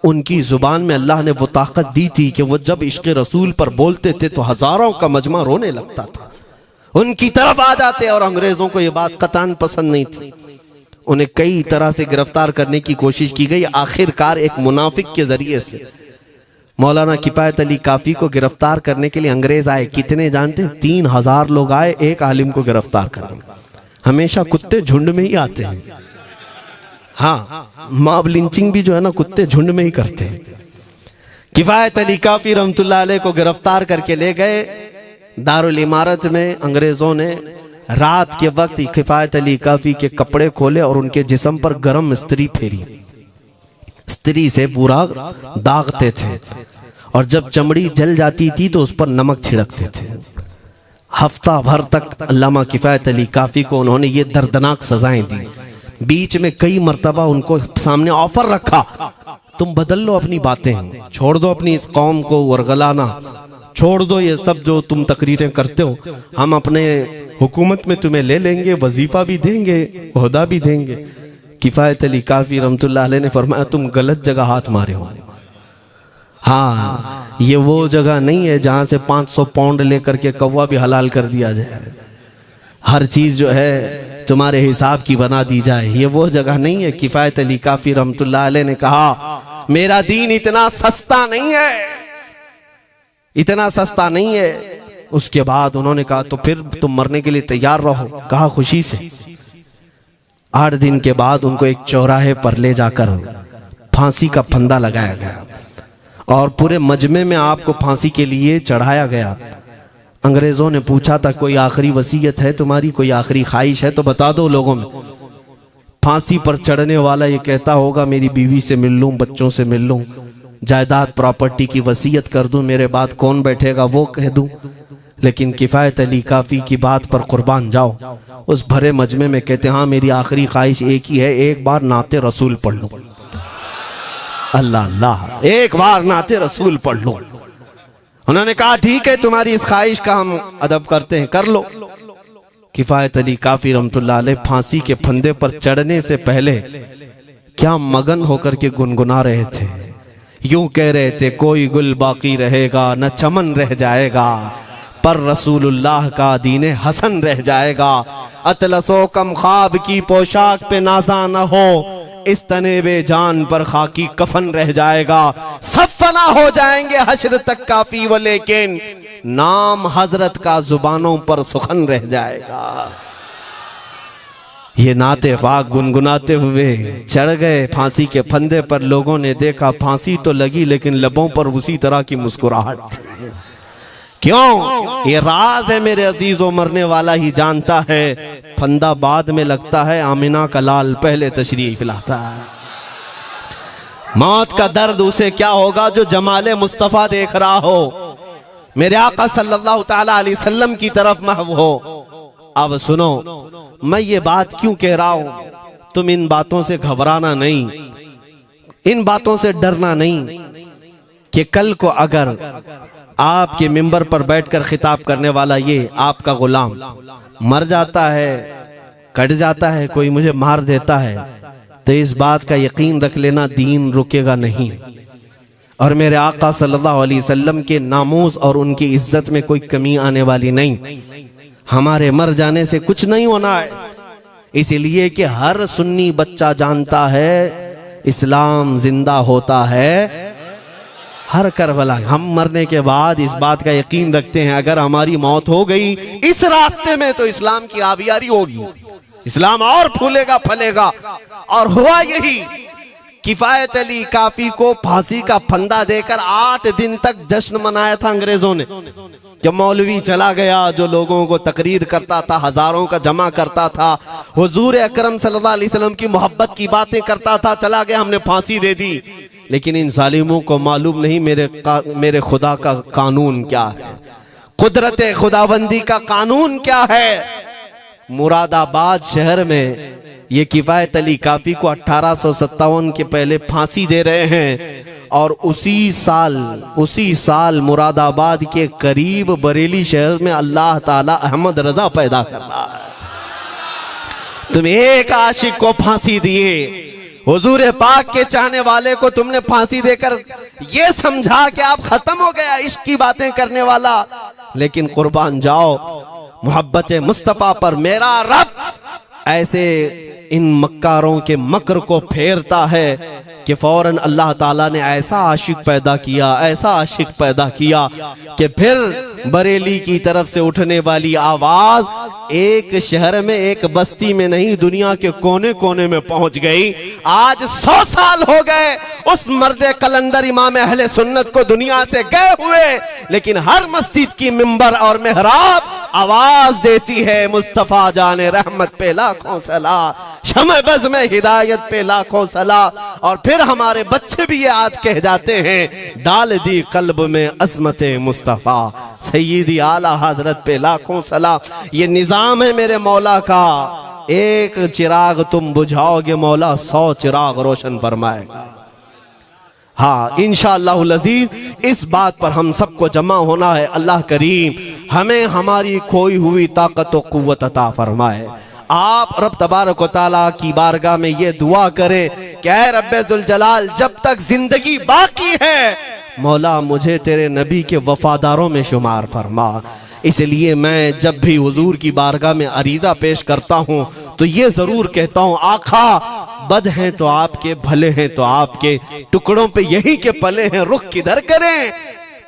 उनकी जुबान में अल्लाह ने वो ताकत दी थी कि वो जब इश्क रसूल पर बोलते थे तो हजारों का मजमा रोने लगता था, उनकी तरफ आ जाते। और अंग्रेजों को ये बात कतान पसंद नहीं थी। उन्हें कई तरह से गिरफ्तार करने की कोशिश की गई। आखिरकार एक मुनाफिक के जरिए से मौलाना किफायत अली काफी को गिरफ्तार करने के लिए अंग्रेज आए। कितने जानते हैं? 3000 लोग आए एक आलिम को गिरफ्तार करने। हमेशा कुत्ते झुंड में ही आते हैं। हाँ, मॉब लिंचिंग भी जो है ना, कुत्ते झुंड में ही करते हैं। किफायत अली काफी रहमतुल्लाह अलैह को गिरफ्तार करके ले गए दारुल इमारत में। अंग्रेजों ने रात के वक्त किफायत अली काफी के कपड़े खोले और उनके जिस्म पर गर्म स्त्री फेरी। स्त्री से पूरा दागते थे और जब चमड़ी जल जाती थी तो उस पर नमक छिड़कते थे। हफ्ता भर तक अल्लामा किफायत अली काफी को उन्होंने ये दर्दनाक सजाएं दी। बीच में कई मर्तबा उनको सामने ऑफर रखा, तुम बदल लो अपनी बातें, छोड़ दो अपनी इस कौम को वरगलाना, छोड़ दो ये सब जो तुम तकरीरें करते हो, हम अपने हुकूमत में तुम्हें ले लेंगे, वजीफा भी देंगे, ओहदा भी देंगे। किफायत अली काफी रहमतुल्लाह अलैह ने फरमाया, तुम गलत जगह हाथ मारे हो। हाँ, ये वो जगह नहीं है जहां से 500 पाउंड लेकर के कौवा भी हलाल कर दिया जाए, हर चीज जो है तुम्हारे हिसाब की बना दी जाए। ये वो जगह नहीं है। किफायत अली काफी रहमतुल्लाह अलैह ने कहा, मेरा दीन इतना सस्ता नहीं है, इतना सस्ता नहीं है। उसके बाद उन्होंने कहा, तो फिर तुम मरने के लिए तैयार रहो। कहा, खुशी से। 8 दिन के बाद उनको एक चौराहे पर ले जाकर फांसी का फंदा लगाया गया और पूरे मजमे में आपको फांसी के लिए चढ़ाया गया। अंग्रेजों ने पूछा था, कोई आखिरी वसीयत है तुम्हारी, कोई आखिरी ख्वाहिश है तो बता दो लोगों में। फांसी पर चढ़ने वाला ये कहता होगा, मेरी बीवी से मिल लूं, बच्चों से मिल लूं, जायदाद प्रॉपर्टी की वसीयत कर दूं, मेरे बाद कौन बैठेगा वो कह दूं। लेकिन किफायत अली काफी की बात पर कुर्बान जाओ। उस भरे मजमे में कहते, हाँ मेरी आखिरी ख्वाहिश एक ही है, एक बार नाते रसूल पढ़ लूं। अल्लाह अल्लाह, एक बार नाते रसूल पढ़ लूं। उन्होंने कहा, ठीक है, तुम्हारी इस ख्वाहिश का हम अदब करते हैं, कर लो। किफायत अली काफी रहमतुल्लाह अलैह फांसी के फंदे पर चढ़ने से पहले क्या मगन होकर के गुनगुना रहे थे। यूं कह रहे थे, कोई गुल बाकी रहेगा न चमन रह जाएगा, पर रसूलुल्लाह का दीने हसन रह जाएगा। अतलसो कम ख्वाब की पोशाक पे नाजा न हो, इस तने वे जान पर खाकी कफन रह जाएगा। सब फना हो जाएंगे हश्र तक काफी, वो लेकिन नाम हजरत का जुबानों पर सुखन रह जाएगा। ये नाते पाक गुनगुनाते हुए चढ़ गए फांसी के फंदे पर। लोगों ने देखा फांसी तो लगी लेकिन लबों पर उसी तरह की मुस्कुराहट थी। क्यों? ये राज है मेरे अजीजों, मरने वाला ही जानता है। फंदा बाद में लगता है, आमिना का लाल पहले तशरीफ लाता है। मौत का दर्द उसे क्या होगा जो जमाले मुस्तफा देख रहा हो, मेरे आका सल्लल्लाहु ताला अलैहि वसल्लम की तरफ महव हो। अब सुनो, मैं ये बात क्यों कह रहा हूं, तुम इन बातों से घबराना नहीं, इन बातों से डरना नहीं कि कल को अगर आपके मिंबर पर बैठकर खिताब करने वाला ये आपका गुलाम मर जाता है, कट जाता है, कोई मुझे मार देता है, तो इस बात का यकीन रख लेना, दीन रुकेगा नहीं। और मेरे आका सल्लल्लाहु अलैहि वसल्लम के नामूस और उनकी इज्जत में कोई कमी आने वाली नहीं। हमारे मर जाने से कुछ नहीं होना है, इसलिए कि हर सुन्नी बच्चा जानता है इस्लाम जिंदा होता है हर करबला। हम मरने के बाद इस बात का यकीन रखते हैं, अगर हमारी मौत हो गई इस रास्ते में तो इस्लाम की आबियारी होगी, इस्लाम और फूलेगा फलेगा। और हुआ यही, किफायत अली काफी को फांसी का फंदा देकर 8 दिन तक जश्न मनाया था अंग्रेजों ने। जब मौलवी चला गया जो लोगों को तकरीर करता था, हजारों का जमा करता था, हुजूर अकरम सल्लल्लाहु अलैहि वसल्लम की मोहब्बत की बातें करता था, चला गया, हमने फांसी दे दी। लेकिन इन जालिमों को मालूम नहीं मेरे खुदा का कानून क्या है, कुदरत खुदाबंदी का कानून क्या है। मुरादाबाद शहर में ये किफायत अली काफी को 1857 के पहले फांसी दे रहे हैं, और उसी साल मुरादाबाद के करीब बरेली शहर में अल्लाह ताला अहमद रजा पैदा कर रहा है। तुम एक आशिक को फांसी दिए, हुजूर पाक के चाहने वाले को तुमने फांसी देकर ये समझा कि आप खत्म हो गया इश्क की बातें करने वाला। लेकिन कुर्बान जाओ मोहब्बत मुस्तफा पर, मेरा रब ऐसे इन मक्कारों के मकर को फेरता है कि फौरन अल्लाह ताला ने ऐसा आशिक पैदा किया कि फिर बरेली की तरफ से उठने वाली आवाज एक शहर में, एक बस्ती में नहीं, दुनिया के कोने कोने में पहुंच गई। आज 100 साल हो गए उस मर्दे कलंदर इमाम अहले सुन्नत को दुनिया से गए हुए, लेकिन हर मस्जिद की मिंबर और मेहराब आवाज देती है मुस्तफा जाने रहमत पे लाखों सला, शमे बज़ में हिदायत पे लाखों सला। और फिर हमारे बच्चे भी ये आज कह जाते हैं, डाल दी कल्ब में अज़मत मुस्तफा, सय्यदी आला हजरत पे लाखों सला। ये निजाम है मेरे मौला का, एक चिराग तुम बुझाओगे मौला 100 चिराग रोशन फरमाएगा। हाँ, इंशाअल्लाहुल अज़ीज़ इस बात पर हम सबको जमा होना है। अल्लाह करीम हमें हमारी खोई हुई ताकत व कुव्वत अता फरमाए। आप रब तबारक व तआला की बारगाह में ये दुआ करें कि ऐ रब्बे जुल जलाल, जब तक जिंदगी बाकी है मौला मुझे तेरे नबी के वफादारों में शुमार फरमा। इसलिए मैं जब भी हुजूर की बारगाह में अरीजा पेश करता हूँ तो ये जरूर कहता हूँ, आका बद हैं तो आपके, भले हैं तो आपके, टुकड़ों पे यही के पले हैं, रुख किधर करें,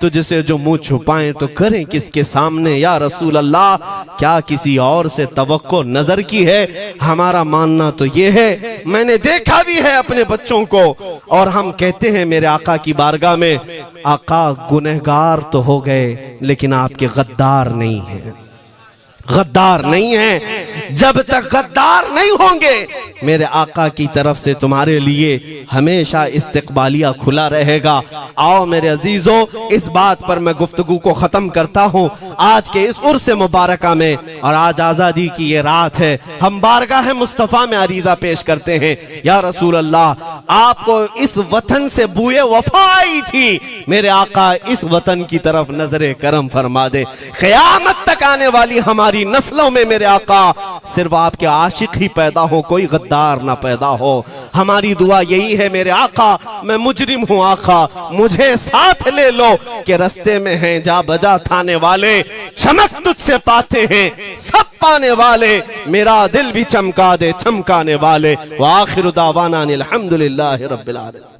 तुझसे जो मुंह छुपाएं तो करें किसके सामने। या रसूल अल्लाह, क्या किसी और से तवक्को नजर की है? हमारा मानना तो ये है, मैंने देखा भी है अपने बच्चों को, और हम कहते हैं मेरे आका की बारगाह में, आका गुनहगार तो हो गए लेकिन आपके गद्दार नहीं है, गद्दार नहीं है। जब तक गद्दार नहीं होंगे मेरे आका की तरफ से तुम्हारे लिए हमेशा इस्तकबालिया खुला रहेगा। आओ मेरे अजीजों, इस बात पर मैं गुफ्तगू को खत्म करता हूँ। आज के इस उर्स मुबारका में, और आज आजादी की ये रात है, हम बारगाह मुस्तफा में अरीजा पेश करते हैं, या रसूल अल्लाह, आपको इस वतन से बूए वफा आई थी, मेरे आका इस वतन की तरफ नजरे करम फरमा दे। क़यामत तक आने वाली हमारी नस्लों में मेरे आका सिर्फ आपके आशिक ही पैदा हो, कोई गद्दार ना पैदा हो। हमारी दुआ यही है मेरे आका, मैं मुजरिम हूँ आका, मुझे साथ ले लो कि रस्ते में हैं जा बजा थाने वाले, चमक तुझसे पाते हैं सब पाने वाले, मेरा दिल भी चमका दे चमकाने वाले। व आखिरु दावाना अनिल हम्दुलिल्लाहि रब्बिल आलमीन।